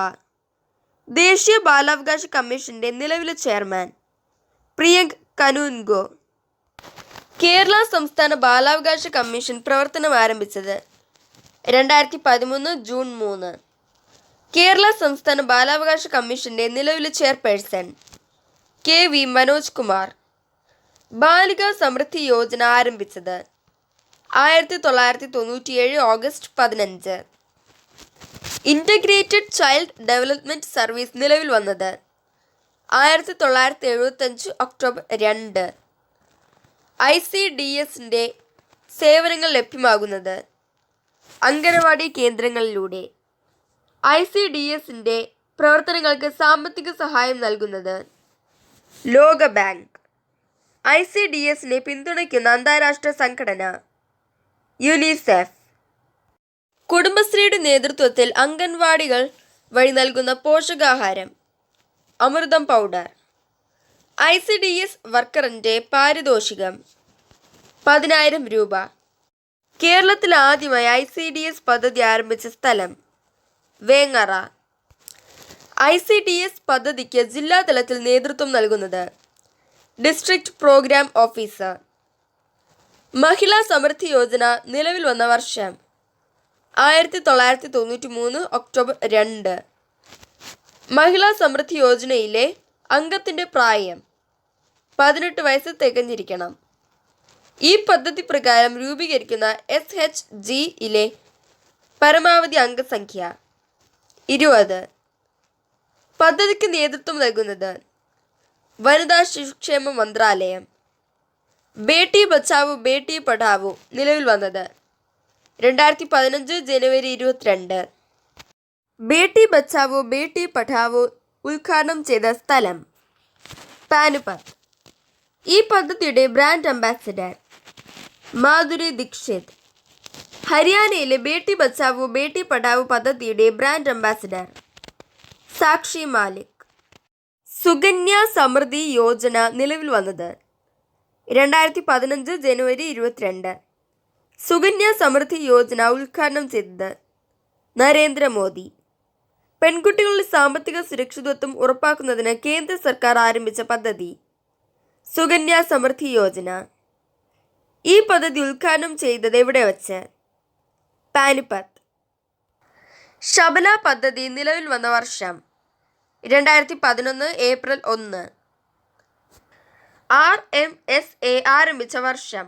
ദേശീയ ബാലാവകാശ കമ്മീഷന്റെ നിലവിലെ ചെയർമാൻ പ്രിയങ്ക് കനുൻഗോ. കേരള സംസ്ഥാന ബാലാവകാശ കമ്മീഷൻ പ്രവർത്തനം ആരംഭിച്ചത് 2013 ജൂൺ 3. കേരള സംസ്ഥാന ബാലാവകാശ കമ്മീഷന്റെ നിലവിലെ ചെയർപേഴ്സൺ KV മനോജ് കുമാർ. ബാലികാ സമൃദ്ധി യോജന ആരംഭിച്ചത് 1997 August 15. Integrated child development service നിലവിൽ വന്നത് 1975 ഒക്ടോബർ 2. ICDSന്റെ സേവനങ്ങൾ ലഭ്യമാകുന്നത് അംഗനവാടി കേന്ദ്രങ്ങളിലൂടെ. ICDSന്റെ പ്രവർത്തനങ്ങൾക്ക് സാമ്പത്തിക സഹായം നൽകുന്നത് ലോക ബാങ്ക്. ICDSനെ പിന്തുണയ്ക്കുന്ന അന്താരാഷ്ട്ര സംഘടന യുനിസെഫ്. കുടുംബശ്രീയുടെ നേതൃത്വത്തിൽ അംഗൻവാടികൾ വഴി നൽകുന്ന പോഷകാഹാരം അമൃതം പൗഡർ. ICDS വർക്കറിൻ്റെ പാരിതോഷികം 10,000 രൂപ. കേരളത്തിൽ ആദ്യമായി ICDS പദ്ധതി ആരംഭിച്ച സ്ഥലം വേങ്ങര. ICDS പദ്ധതിക്ക് ജില്ലാതലത്തിൽ നേതൃത്വം നൽകുന്നത് ഡിസ്ട്രിക്ട് പ്രോഗ്രാം ഓഫീസർ. മഹിളാ സമൃദ്ധി യോജന നിലവിൽ വന്ന വർഷം 1993 ഒക്ടോബർ 2. മഹിളാ സമൃദ്ധി യോജനയിലെ അംഗത്തിൻ്റെ പ്രായം 18 വയസ്സ് തികഞ്ഞിരിക്കണം. ഈ പദ്ധതി പ്രകാരം രൂപീകരിക്കുന്ന SHG-യിലെ പരമാവധി അംഗസംഖ്യ 20. പദ്ധതിക്ക് നേതൃത്വം നൽകുന്നത് വനിതാ ശിശുക്ഷേമ മന്ത്രാലയം. ബേട്ടി ബച്ചാവോ ബേട്ടി പഠാവോ നിലവിൽ വന്നത് 2015 ജനുവരി 22. ബേട്ടി ബച്ചാവോ ബേട്ടി പഠാവോ ഉദ്ഘാടനം ചെയ്ത സ്ഥലം പാനിപത്ത്. ഈ പദ്ധതിയുടെ ബ്രാൻഡ് അംബാസിഡർ മാധുരി ദീക്ഷിത്. ഹരിയാനയിലെ ബേട്ടി ബച്ചാവോ ബേട്ടി പഠാവോ പദ്ധതിയുടെ ബ്രാൻഡ് അംബാസിഡർ സാക്ഷി മാലിക്. സുകന്യ സമൃദ്ധി യോജന നിലവിൽ വന്നത് 2015 ജനുവരി 22. സുകന്യ സമൃദ്ധി യോജന ഉദ്ഘാടനം ചെയ്തത് നരേന്ദ്രമോദി. പെൺകുട്ടികളുടെ സാമ്പത്തിക സുരക്ഷിതത്വം ഉറപ്പാക്കുന്നതിന് കേന്ദ്ര സർക്കാർ ആരംഭിച്ച പദ്ധതി സുകന്യ സമൃദ്ധി യോജന. ഈ പദ്ധതി ഉദ്ഘാടനം ചെയ്തത് എവിടെ വച്ച്? പാനിപത്ത്. ശബന പദ്ധതി നിലവിൽ വന്ന വർഷം 2011 ഏപ്രിൽ 1. RMSA ആരംഭിച്ച വർഷം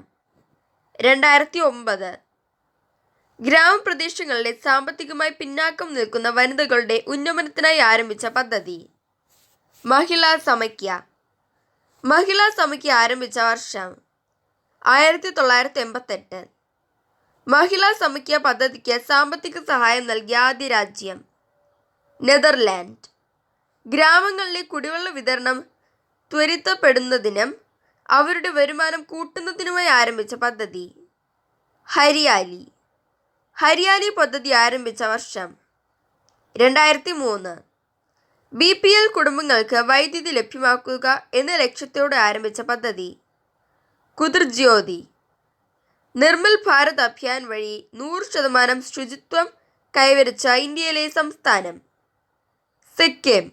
2009. ഗ്രാമപ്രദേശങ്ങളിലെ സാമ്പത്തികമായി പിന്നാക്കം നിൽക്കുന്ന വനിതകളുടെ ഉന്നമനത്തിനായി ആരംഭിച്ച പദ്ധതി മഹിളാ സമഖ്യ. മഹിളാ സമഖ്യ ആരംഭിച്ച വർഷം 1988. മഹിളാ സമഖ്യ പദ്ധതിക്ക് സാമ്പത്തിക സഹായം നൽകിയ ആദ്യ രാജ്യം നെതർലാൻഡ്. ഗ്രാമങ്ങളിലെ കുടിവെള്ള വിതരണം ത്വരിതപ്പെടുന്നതിനും അവരുടെ വരുമാനം കൂട്ടുന്നതിനുമായി ആരംഭിച്ച പദ്ധതി ഹരിയാലി. ഹരിയാലി പദ്ധതി ആരംഭിച്ച വർഷം 2003. BPL കുടുംബങ്ങൾക്ക് വൈദ്യുതി ലഭ്യമാക്കുക എന്ന ലക്ഷ്യത്തോടെ ആരംഭിച്ച പദ്ധതി കുതിർജ്യോതി. നിർമ്മൽ ഭാരത് അഭിയാൻ വഴി 100% ശുചിത്വം കൈവരിച്ച ഇന്ത്യയിലെ സംസ്ഥാനം സിക്കിം.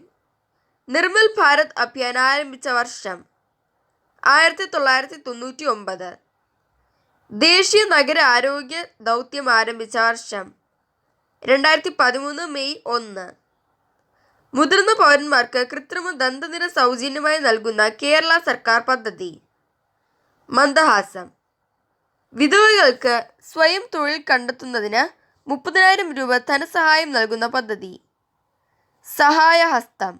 നിർമ്മൽ ഭാരത് അഭിയാൻ ആരംഭിച്ച വർഷം 1999. ദേശീയ നഗര ആരോഗ്യ ദൗത്യം ആരംഭിച്ച വർഷം 2013 മെയ് 1. മുതിർന്ന പൗരന്മാർക്ക് കൃത്രിമ ദന്തനിര സൗജന്യമായി നൽകുന്ന കേരള സർക്കാർ പദ്ധതി മന്ദഹാസം. വിധവകൾക്ക് സ്വയം തൊഴിൽ കണ്ടെത്തുന്നതിന് 30,000 രൂപ ധനസഹായം നൽകുന്ന പദ്ധതി സഹായഹസ്തം.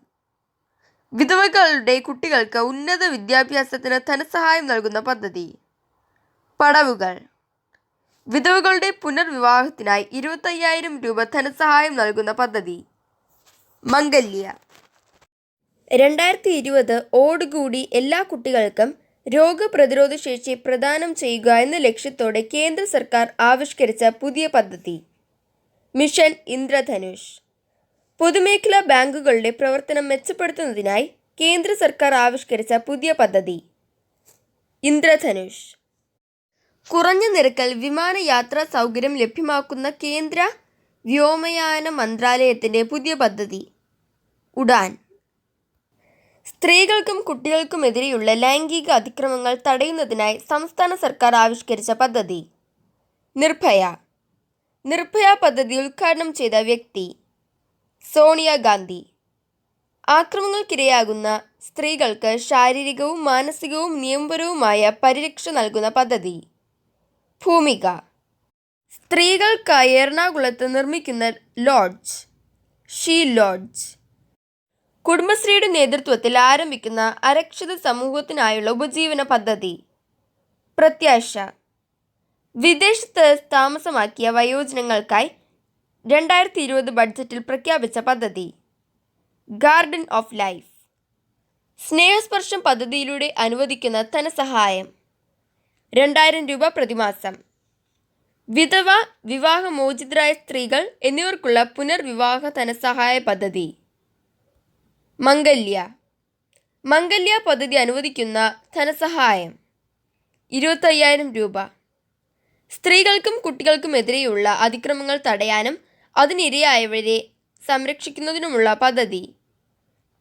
വിധവകളുടെ കുട്ടികൾക്ക് ഉന്നത വിദ്യാഭ്യാസത്തിന് ധനസഹായം നൽകുന്ന പദ്ധതി പടവുകൾ. വിധവകളുടെ പുനർവിവാഹത്തിനായി 25,000 രൂപ ധനസഹായം നൽകുന്ന പദ്ധതി മംഗല്യ. 2020 ഓടുകൂടി എല്ലാ കുട്ടികൾക്കും രോഗപ്രതിരോധ ശേഷി പ്രദാനം ചെയ്യുക എന്ന ലക്ഷ്യത്തോടെ കേന്ദ്ര സർക്കാർ ആവിഷ്കരിച്ച പുതിയ പദ്ധതി മിഷൻ ഇന്ദ്രധനുഷ്. പൊതുമേഖലാ ബാങ്കുകളുടെ പ്രവർത്തനം മെച്ചപ്പെടുത്തുന്നതിനായി കേന്ദ്ര സർക്കാർ ആവിഷ്കരിച്ച പുതിയ പദ്ധതി ഇന്ദ്രധനുഷ്. കുറഞ്ഞ നിരക്കിൽ വിമാനയാത്രാ സൗകര്യം ലഭ്യമാക്കുന്ന കേന്ദ്ര വ്യോമയാന മന്ത്രാലയത്തിൻ്റെ പുതിയ പദ്ധതി ഉഡാൻ. സ്ത്രീകൾക്കും കുട്ടികൾക്കുമെതിരെയുള്ള ലൈംഗിക അതിക്രമങ്ങൾ തടയുന്നതിനായി സംസ്ഥാന സർക്കാർ ആവിഷ്കരിച്ച പദ്ധതി നിർഭയ. നിർഭയ പദ്ധതി ഉദ്ഘാടനം ചെയ്ത വ്യക്തി സോണിയാഗാന്ധി. ആക്രമണങ്ങൾക്കിരയാകുന്ന സ്ത്രീകൾക്ക് ശാരീരികവും മാനസികവും നിയമപരവുമായ പരിരക്ഷ നൽകുന്ന പദ്ധതി ഭൂമിക. സ്ത്രീകൾക്കായി എറണാകുളത്ത് നിർമ്മിക്കുന്ന ലോഡ്ജ് ഷീ ലോഡ്ജ്. കുടുംബശ്രീയുടെ നേതൃത്വത്തിൽ ആരംഭിക്കുന്ന അരക്ഷിത സമൂഹത്തിനായുള്ള ഉപജീവന പദ്ധതി പ്രത്യാശ. വിദേശത്ത് താമസമാക്കിയ വയോജനങ്ങൾക്കായി 2020 ബഡ്ജറ്റിൽ പ്രഖ്യാപിച്ച പദ്ധതി ഗാർഡൻ ഓഫ് ലൈഫ്. സ്നേഹസ്പർശം പദ്ധതിയിലൂടെ അനുവദിക്കുന്ന ധനസഹായം 2,000 രൂപ പ്രതിമാസം. വിധവ, വിവാഹമോചിതരായ സ്ത്രീകൾ എന്നിവർക്കുള്ള പുനർവിവാഹ ധനസഹായ പദ്ധതി മംഗല്യ. മംഗല്യ പദ്ധതി അനുവദിക്കുന്ന ധനസഹായം 25,000 രൂപ. സ്ത്രീകൾക്കും കുട്ടികൾക്കുമെതിരെയുള്ള അതിക്രമങ്ങൾ തടയാനും അതിനിരയായവരെ സംരക്ഷിക്കുന്നതിനുമുള്ള പദ്ധതി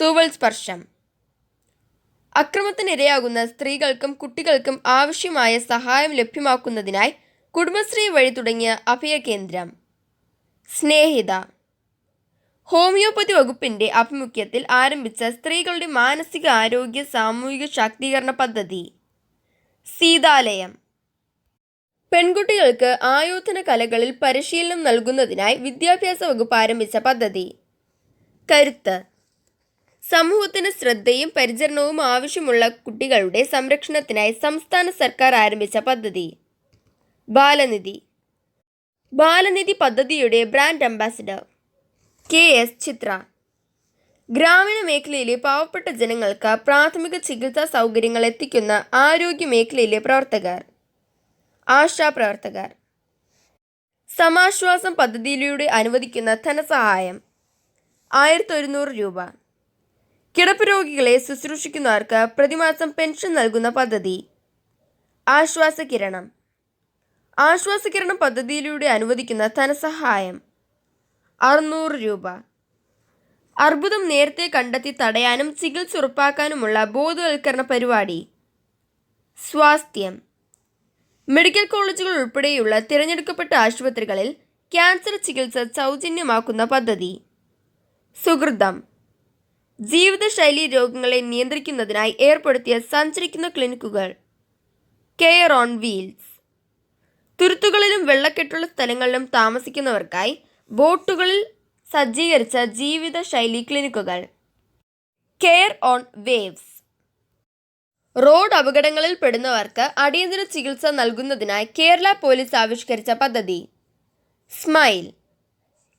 തൂവൽ സ്പർശം. അക്രമത്തിനിരയാകുന്ന സ്ത്രീകൾക്കും കുട്ടികൾക്കും ആവശ്യമായ സഹായം ലഭ്യമാക്കുന്നതിനായി കുടുംബശ്രീ വഴി തുടങ്ങിയ അഭയകേന്ദ്രം. സ്നേഹിത. ഹോമിയോപ്പതി വകുപ്പിന്റെ ആഭിമുഖ്യത്തിൽ ആരംഭിച്ച സ്ത്രീകളുടെ മാനസിക ആരോഗ്യ സാമൂഹിക ശാക്തീകരണ പദ്ധതി. സീതാലയം. പെൺകുട്ടികൾക്ക് ആയോധന കലകളിൽ പരിശീലനം നൽകുന്നതിനായി വിദ്യാഭ്യാസ വകുപ്പ് ആരംഭിച്ച പദ്ധതി. കരുത്ത്. സമൂഹത്തിന് ശ്രദ്ധയും പരിചരണവും ആവശ്യമുള്ള കുട്ടികളുടെ സംരക്ഷണത്തിനായി സംസ്ഥാന സർക്കാർ ആരംഭിച്ച പദ്ധതി. ബാലനിധി. ബാലനിധി പദ്ധതിയുടെ ബ്രാൻഡ് അംബാസിഡർ KS ചിത്ര. ഗ്രാമീണ മേഖലയിലെ പാവപ്പെട്ട ജനങ്ങൾക്ക് പ്രാഥമിക ചികിത്സാ സൗകര്യങ്ങൾ എത്തിക്കുന്ന ആരോഗ്യ മേഖലയിലെ പ്രവർത്തകർ. ആശാപ്രവർത്തകർ. സമാശ്വാസം പദ്ധതിയിലൂടെ അനുവദിക്കുന്ന ധനസഹായം 1100 രൂപ. കിടപ്പ് രോഗികളെ ശുശ്രൂഷിക്കുന്നവർക്ക് പ്രതിമാസം പെൻഷൻ നൽകുന്ന പദ്ധതി. ആശ്വാസകിരണം. ആശ്വാസകിരണം പദ്ധതിയിലൂടെ അനുവദിക്കുന്ന ധനസഹായം 600 രൂപ. അർബുദം നേരത്തെ കണ്ടെത്തി തടയാനും ചികിത്സ ഉറപ്പാക്കാനുമുള്ള ബോധവൽക്കരണ പരിപാടി. സ്വാസ്ഥ്യം. മെഡിക്കൽ കോളേജുകൾ ഉൾപ്പെടെയുള്ള തിരഞ്ഞെടുക്കപ്പെട്ട ആശുപത്രികളിൽ ക്യാൻസർ ചികിത്സ സൗജന്യമാക്കുന്ന പദ്ധതി. സുഹൃതം. ജീവിതശൈലി രോഗങ്ങളെ നിയന്ത്രിക്കുന്നതിനായി ഏർപ്പെടുത്തിയ സഞ്ചരിക്കുന്ന ക്ലിനിക്കുകൾ. Care on wheels. തുരുത്തുകളിലും വെള്ളക്കെട്ടുള്ള സ്ഥലങ്ങളിലും താമസിക്കുന്നവർക്കായി ബോട്ടുകളിൽ സജ്ജീകരിച്ച ജീവിതശൈലി ക്ലിനിക്കുകൾ. Care on waves. റോഡ് അപകടങ്ങളിൽ പെടുന്നവർക്ക് അടിയന്തര ചികിത്സ നൽകുന്നതിനായി കേരള പോലീസ് ആവിഷ്കരിച്ച പദ്ധതി. സ്മൈൽ.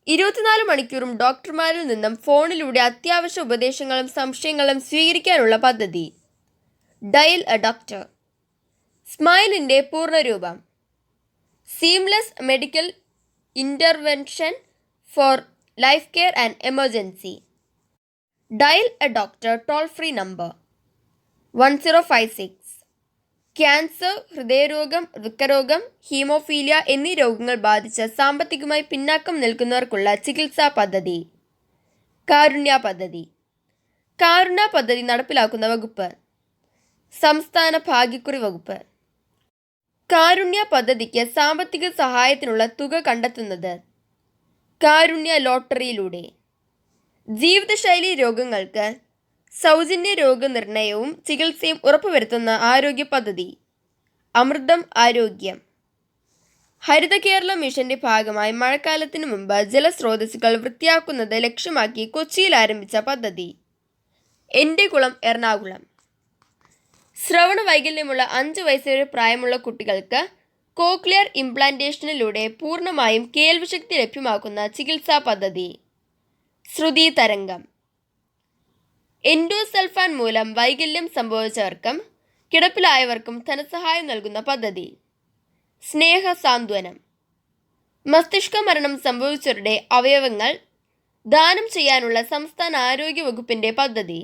24 മണിക്കൂറും ഡോക്ടർമാരിൽ നിന്നും ഫോണിലൂടെ അത്യാവശ്യ ഉപദേശങ്ങളും സംശയങ്ങളും സ്വീകരിക്കാനുള്ള പദ്ധതി. Dial a doctor. സ്മൈലിൻ്റെ പൂർണ്ണരൂപം. Seamless medical intervention for life care and emergency. Dial a doctor toll free number 1056. ക്യാൻസർ, ഹൃദയരോഗം, വൃക്കരോഗം, ഹീമോഫീലിയ എന്നീ രോഗങ്ങൾ ബാധിച്ച് സാമ്പത്തികമായി പിന്നാക്കം നിൽക്കുന്നവർക്കുള്ള ചികിത്സാ പദ്ധതി. കാരുണ്യ പദ്ധതി. കാരുണ്യ പദ്ധതി നടപ്പിലാക്കുന്ന വകുപ്പ്. സംസ്ഥാന ഭാഗ്യക്കുറി വകുപ്പ്. കാരുണ്യ പദ്ധതിക്ക് സാമ്പത്തിക സഹായത്തിനുള്ള തുക കണ്ടെത്തുന്നത് കാരുണ്യ ലോട്ടറിയിലൂടെ. ജീവിതശൈലി രോഗങ്ങൾക്ക് സൗജന്യ രോഗനിർണയവും ചികിത്സയും ഉറപ്പുവരുത്തുന്ന ആരോഗ്യ പദ്ധതി. അമൃതം ആരോഗ്യം. ഹരിത കേരളം മിഷന്റെ ഭാഗമായി മഴക്കാലത്തിനു മുമ്പ് ജലസ്രോതസ്സുകൾ വൃത്തിയാക്കുന്നത് ലക്ഷ്യമാക്കി കൊച്ചിയിൽ ആരംഭിച്ച പദ്ധതി. എൻ്റെ കുളം എറണാകുളം. ശ്രവണ വൈകല്യമുള്ള 5 വയസ്സ് വരെ പ്രായമുള്ള കുട്ടികൾക്ക് കോക്ലിയർ ഇംപ്ലാന്റേഷനിലൂടെ പൂർണ്ണമായും കേൾവിശക്തി ലഭ്യമാക്കുന്ന ചികിത്സാ പദ്ധതി. ശ്രുതി തരംഗം. എൻഡോസൾഫാൻ മൂലം വൈകല്യം സംഭവിച്ചവർക്കും കിടപ്പിലായവർക്കും ധനസഹായം നൽകുന്ന പദ്ധതി. സ്നേഹ സാന്ത്വനം. മസ്തിഷ്ക മരണം സംഭവിച്ചവരുടെ അവയവങ്ങൾ ദാനം ചെയ്യാനുള്ള സംസ്ഥാന ആരോഗ്യ വകുപ്പിന്റെ പദ്ധതി.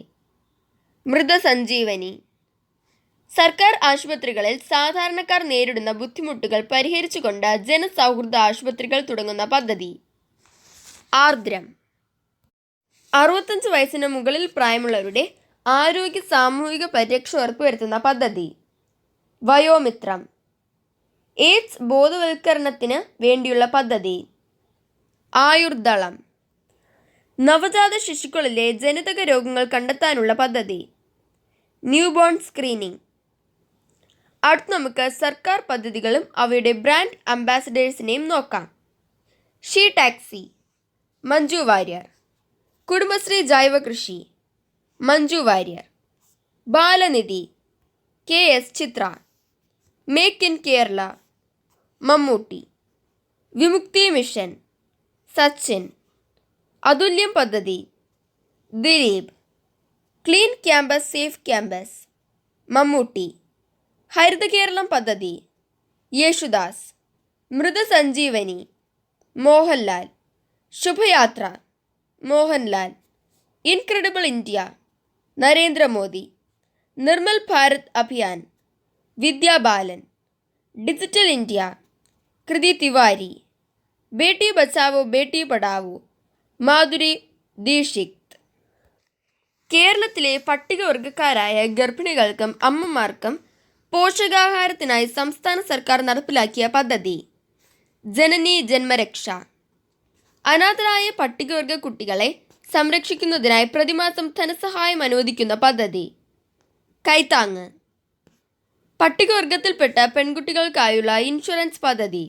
മൃതസഞ്ജീവനി. സർക്കാർ ആശുപത്രികളിൽ സാധാരണക്കാർ നേരിടുന്ന ബുദ്ധിമുട്ടുകൾ പരിഹരിച്ചുകൊണ്ട് ജനസൗഹൃദ ആശുപത്രികൾ തുടങ്ങുന്ന പദ്ധതി. ആർദ്രം. 65 വയസ്സിന് മുകളിൽ പ്രായമുള്ളവരുടെ ആരോഗ്യ സാമൂഹിക പരിരക്ഷ ഉറപ്പുവരുത്തുന്ന പദ്ധതി. വയോമിത്രം. എയ്ഡ്സ് ബോധവൽക്കരണത്തിന് വേണ്ടിയുള്ള പദ്ധതി. ആയുർദളം. നവജാത ശിശുക്കളിലെ ജനിതക രോഗങ്ങൾ കണ്ടെത്താനുള്ള പദ്ധതി. Newborn screening. അടുത്ത് നമുക്ക് സർക്കാർ പദ്ധതികളും അവയുടെ ബ്രാൻഡ് അംബാസഡേഴ്സിനെയും നോക്കാം. She taxi. മഞ്ജു വാര്യർ. കുടുംബശ്രീ ജൈവ കൃഷി. Manju Warrier. Balanidhi. KS Chithra. Make in Kerala. Mammootty. Vimukthi mission. Sachin. Athulyam പദ്ധതി. Dileep. Clean campus safe campus. Mammootty. Haritha Keralam പദ്ധതി. Yesudas. Mrithasanjeevani. Mohanlal. Shubhayathra. Mohanlal. Incredible India. Narendra Modi. Nirmal Bharat Abhiyan. Vidya Balan. Digital India. Kriti Tiwari. Beti Bachao Beti Padhao. Madhuri Dikshit. കേരളത്തിലെ പട്ടികവർഗക്കാരായ ഗർഭിണികൾക്കും അമ്മമാർക്കും പോഷകാഹാരത്തിനായി സംസ്ഥാന സർക്കാർ നടപ്പിലാക്കിയ പദ്ധതി ജനനി ജന്മരക്ഷ. അനാഥരായ പട്ടികവർഗ കുട്ടികളെ സംരക്ഷിക്കുന്നതിനായി പ്രതിമാസം ധനസഹായം അനുവദിക്കുന്ന പദ്ധതി കൈത്താങ്ങ്. പട്ടികവർഗത്തിൽപ്പെട്ട പെൺകുട്ടികൾക്കായുള്ള ഇൻഷുറൻസ് പദ്ധതി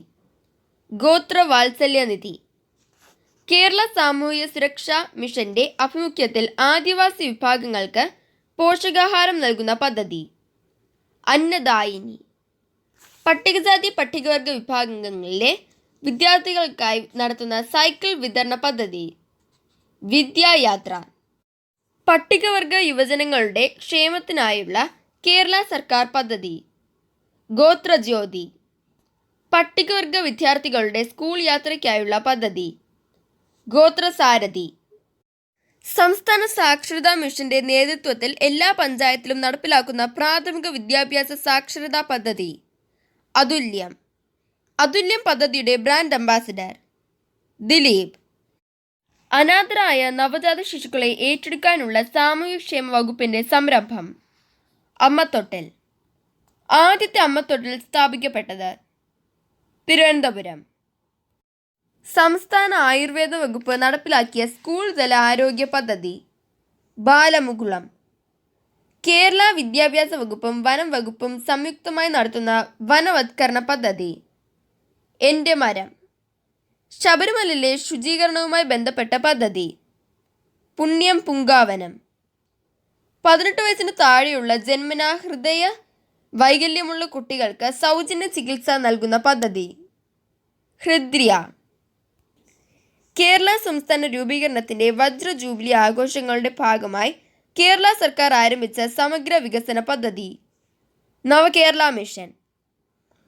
ഗോത്ര വാത്സല്യ നിധി. കേരള സാമൂഹ്യ സുരക്ഷാ മിഷന്റെ ആഭിമുഖ്യത്തിൽ ആദിവാസി വിഭാഗങ്ങൾക്ക് പോഷകാഹാരം നൽകുന്ന പദ്ധതി അന്നദായിനി. പട്ടികജാതി പട്ടികവർഗ വിഭാഗങ്ങളിലെ വിദ്യാർത്ഥികൾക്കായി നടത്തുന്ന സൈക്കിൾ വിതരണ പദ്ധതി വിദ്യായാത്ര. പട്ടികവർഗ യുവജനങ്ങളുടെ ക്ഷേമത്തിനായുള്ള കേരള സർക്കാർ പദ്ധതി ഗോത്രജ്യോതി. പട്ടികവർഗ വിദ്യാർത്ഥികളുടെ സ്കൂൾ യാത്രയ്ക്കായുള്ള പദ്ധതി ഗോത്രസാരഥി. സംസ്ഥാന സാക്ഷരതാ മിഷന്റെ നേതൃത്വത്തിൽ എല്ലാ പഞ്ചായത്തിലും നടപ്പിലാക്കുന്ന പ്രാഥമിക വിദ്യാഭ്യാസ സാക്ഷരതാ പദ്ധതി അതുല്യം. അതുല്യം പദ്ധതിയുടെ ബ്രാൻഡ് അംബാസിഡർ ദിലീപ്. അനാഥരായ നവജാത ശിശുക്കളെ ഏറ്റെടുക്കാനുള്ള സാമൂഹ്യക്ഷേമ വകുപ്പിന്റെ സംരംഭം അമ്മത്തൊട്ടിൽ. ആദ്യത്തെ അമ്മത്തൊട്ടിൽ സ്ഥാപിക്കപ്പെട്ടത് തിരുവനന്തപുരം. സംസ്ഥാന ആയുർവേദ വകുപ്പ് നടപ്പിലാക്കിയ സ്കൂൾ തല ആരോഗ്യ പദ്ധതി ബാലമുകുളം. കേരള വിദ്യാഭ്യാസ വകുപ്പും വനം വകുപ്പും സംയുക്തമായി നടത്തുന്ന വനവത്കരണ പദ്ധതി എൻ്റെ മരം. ശബരിമലയിലെ ശുചീകരണവുമായി ബന്ധപ്പെട്ട പദ്ധതി പുണ്യം പൂങ്കാവനം. 18 വയസ്സിന് താഴെയുള്ള ജന്മനാ ഹൃദയ വൈകല്യമുള്ള കുട്ടികൾക്ക് സൗജന്യ ചികിത്സ നൽകുന്ന പദ്ധതി ഹൃദ്യ. കേരള സംസ്ഥാന രൂപീകരണത്തിന്റെ വജ്ര ജൂബിലി ആഘോഷങ്ങളുടെ ഭാഗമായി കേരള സർക്കാർ ആരംഭിച്ച സമഗ്ര വികസന പദ്ധതി നവകേരള മിഷൻ.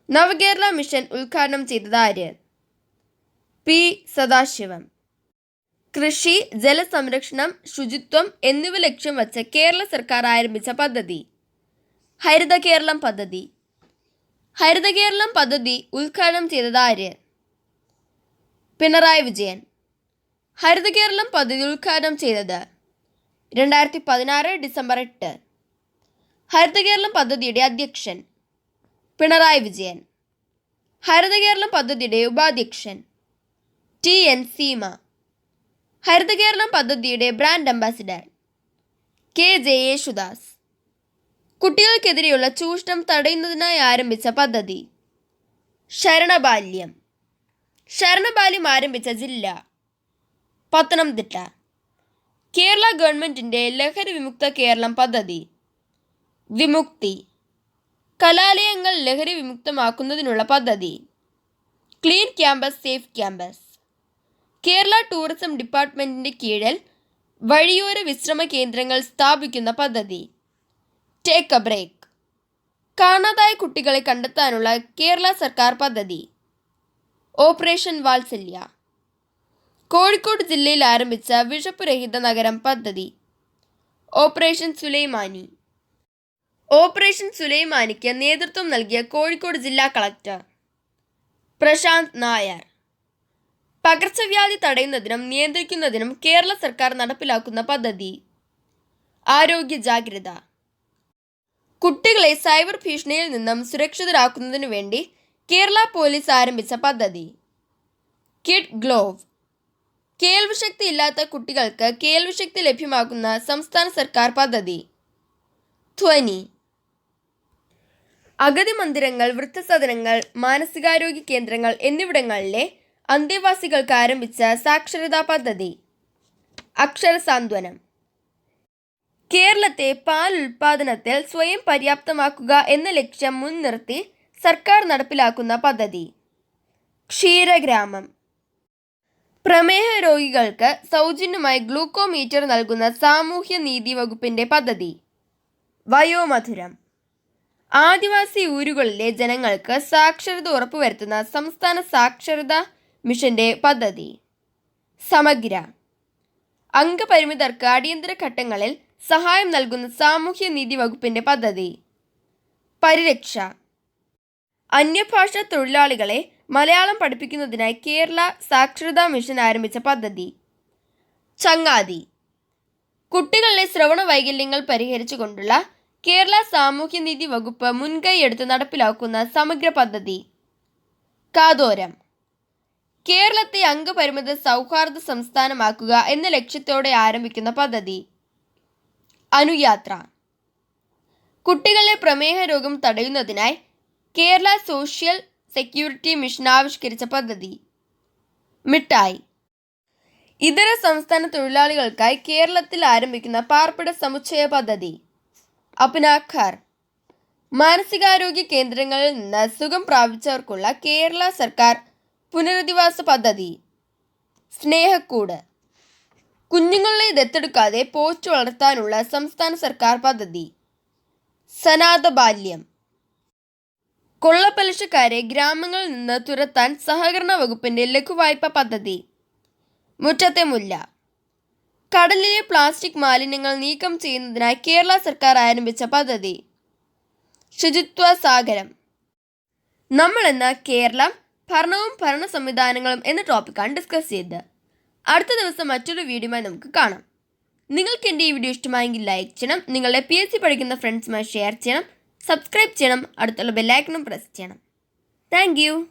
നവകേരള മിഷൻ ഉദ്ഘാടനം ചെയ്തത് ആര്? പി സദാശിവം. കൃഷി, ജലസംരക്ഷണം, ശുചിത്വം എന്നിവ ലക്ഷ്യം വച്ച് കേരള സർക്കാർ ആരംഭിച്ച പദ്ധതി ഹരിത കേരളം പദ്ധതി. ഹരിത കേരളം പദ്ധതി ഉദ്ഘാടനം ചെയ്തത് ആര്? പിണറായി വിജയൻ. ഹരിത കേരളം പദ്ധതി ഉദ്ഘാടനം ചെയ്തത് 2016 ഡിസംബർ 8. ഹരിത കേരളം പദ്ധതിയുടെ അധ്യക്ഷൻ പിണറായി വിജയൻ. ഹരിത കേരളം പദ്ധതിയുടെ ഉപാധ്യക്ഷൻ TN സീമ. ഹരിത കേരളം പദ്ധതിയുടെ ബ്രാൻഡ് അംബാസിഡർ KJ യേശുദാസ്. കുട്ടികൾക്കെതിരെയുള്ള ചൂഷണം തടയുന്നതിനായി ആരംഭിച്ച പദ്ധതി ശരണബാല്യം. ശരണബാല്യം ആരംഭിച്ച ജില്ല പത്തനംതിട്ട. കേരള ഗവൺമെന്റിന്റെ ലഹരി വിമുക്ത കേരളം പദ്ധതി വിമുക്തി. കലാലയങ്ങൾ ലഹരി വിമുക്തമാക്കുന്നതിനുള്ള പദ്ധതി clean campus safe campus. Kerala tourism ഡിപ്പാർട്ട്മെന്റിന്റെ കീഴിൽ വഴിയോര വിശ്രമ കേന്ദ്രങ്ങൾ സ്ഥാപിക്കുന്ന പദ്ധതി ടേക്ക് എ ബ്രേക്ക്. കാണാതായ കുട്ടികളെ കണ്ടെത്താനുള്ള കേരള സർക്കാർ പദ്ധതി ഓപ്പറേഷൻ വാത്സല്യ. കോഴിക്കോട് ജില്ലയിൽ ആരംഭിച്ച വിശപ്പുരഹിത നഗരം പദ്ധതി ഓപ്പറേഷൻ സുലൈമാനി. ഓപ്പറേഷൻ സുലൈമാനിക്ക് നേതൃത്വം നൽകിയ കോഴിക്കോട് ജില്ലാ കളക്ടർ പ്രശാന്ത് നായർ. പകർച്ചവ്യാധി തടയുന്നതിനും നിയന്ത്രിക്കുന്നതിനും കേരള സർക്കാർ നടപ്പിലാക്കുന്ന പദ്ധതി ആരോഗ്യ ജാഗ്രത. കുട്ടികളെ സൈബർ ഭീഷണിയിൽ നിന്നും സുരക്ഷിതരാക്കുന്നതിനു വേണ്ടി കേരള പോലീസ് ആരംഭിച്ച പദ്ധതി കിഡ് ഗ്ലോവ്. കേൾവിശക്തി ഇല്ലാത്ത കുട്ടികൾക്ക് കേൾവിശക്തി ലഭ്യമാക്കുന്ന സംസ്ഥാന സർക്കാർ പദ്ധതി ധ്വനി. അഗതി മന്ദിരങ്ങൾ, വൃദ്ധസദനങ്ങൾ, മാനസികാരോഗ്യ കേന്ദ്രങ്ങൾ എന്നിവിടങ്ങളിലെ അന്തേവാസികൾക്ക് ആരംഭിച്ച സാക്ഷരതാ പദ്ധതി അക്ഷര സാന്ത്വനം. കേരളത്തെ പാൽ ഉൽപാദനത്തിൽ സ്വയം പര്യാപ്തമാക്കുക എന്ന ലക്ഷ്യം മുൻനിർത്തി സർക്കാർ നടപ്പിലാക്കുന്ന പദ്ധതി ക്ഷീരഗ്രാമം. പ്രമേഹ രോഗികൾക്ക് സൗജന്യമായി ഗ്ലൂക്കോമീറ്റർ നൽകുന്ന സാമൂഹ്യ നീതി വകുപ്പിന്റെ പദ്ധതി വയോമധുരം. ആദിവാസി ഊരുകളിലെ ജനങ്ങൾക്ക് സാക്ഷരത ഉറപ്പുവരുത്തുന്ന സംസ്ഥാന സാക്ഷരതാ മിഷന്റെ പദ്ധതി സമഗ്ര. അംഗപരിമിതർക്ക് അടിയന്തര ഘട്ടങ്ങളിൽ സഹായം നൽകുന്ന സാമൂഹ്യ നീതി വകുപ്പിന്റെ പദ്ധതി പരിരക്ഷ. അന്യഭാഷാ തൊഴിലാളികളെ മലയാളം പഠിപ്പിക്കുന്നതിനായി കേരള സാക്ഷരതാ മിഷൻ ആരംഭിച്ച പദ്ധതി ചങ്ങാതി. കുട്ടികളിലെ ശ്രവണ വൈകല്യങ്ങൾ പരിഹരിച്ചുകൊണ്ടുള്ള കേരള സാമൂഹ്യനീതി വകുപ്പ് മുൻകൈയെടുത്ത് നടപ്പിലാക്കുന്ന സമഗ്ര പദ്ധതി. കാതോരം. കേരളത്തെ അംഗപരിമിത സൗഹാർദ്ദ സംസ്ഥാനമാക്കുക എന്ന ലക്ഷ്യത്തോടെ ആരംഭിക്കുന്ന പദ്ധതി. അനുയാത്ര. കുട്ടികളിലെ പ്രമേഹ രോഗം തടയുന്നതിനായി കേരള സോഷ്യൽ സെക്യൂരിറ്റി മിഷൻ ആവിഷ്കരിച്ച പദ്ധതി. മിഠായി. ഇതര സംസ്ഥാന തൊഴിലാളികൾക്കായി കേരളത്തിൽ ആരംഭിക്കുന്ന പാർപ്പിട സമുച്ചയ പദ്ധതി. അപ്നാ ഘർ. മാനസികാരോഗ്യ കേന്ദ്രങ്ങളിൽ നിന്ന് സുഖം പ്രാപിച്ചവർക്കുള്ള കേരള സർക്കാർ പുനരധിവാസ പദ്ധതി. സ്നേഹക്കൂട്. കുഞ്ഞുങ്ങളെ ദത്തെടുക്കാതെ പോറ്റു വളർത്താനുള്ള സംസ്ഥാന സർക്കാർ പദ്ധതി. സനാഥ ബാല്യം. കൊള്ളപ്പലിശക്കാരെ ഗ്രാമങ്ങളിൽ നിന്ന് തുരത്താൻ സഹകരണ വകുപ്പിന്റെ ലഘുവായ്പ പദ്ധതി. മുറ്റത്തെ മുല്ല. കടലിലെ പ്ലാസ്റ്റിക് മാലിന്യങ്ങൾ നീക്കം ചെയ്യുന്നതിനായി കേരള സർക്കാർ ആരംഭിച്ച പദ്ധതി. ശുചിത്വ സാഗരം. നമ്മൾ ഇന്ന് കേരളം, ഭരണവും ഭരണ സംവിധാനങ്ങളും എന്ന ടോപ്പിക്കാണ് ഡിസ്കസ് ചെയ്തത്. അടുത്ത ദിവസം മറ്റൊരു വീഡിയോയുമായി നമുക്ക് കാണാം. നിങ്ങൾക്ക് എൻ്റെ ഈ വീഡിയോ ഇഷ്ടമായെങ്കിൽ ലൈക്ക് ചെയ്യണം, നിങ്ങളുടെ PSC പഠിക്കുന്ന ഫ്രണ്ട്സുമായി ഷെയർ ചെയ്യണം, സബ്സ്ക്രൈബ് ചെയ്യണം, അടുത്തുള്ള ബെല്ലൈക്കണും പ്രസ് ചെയ്യണം. Thank you.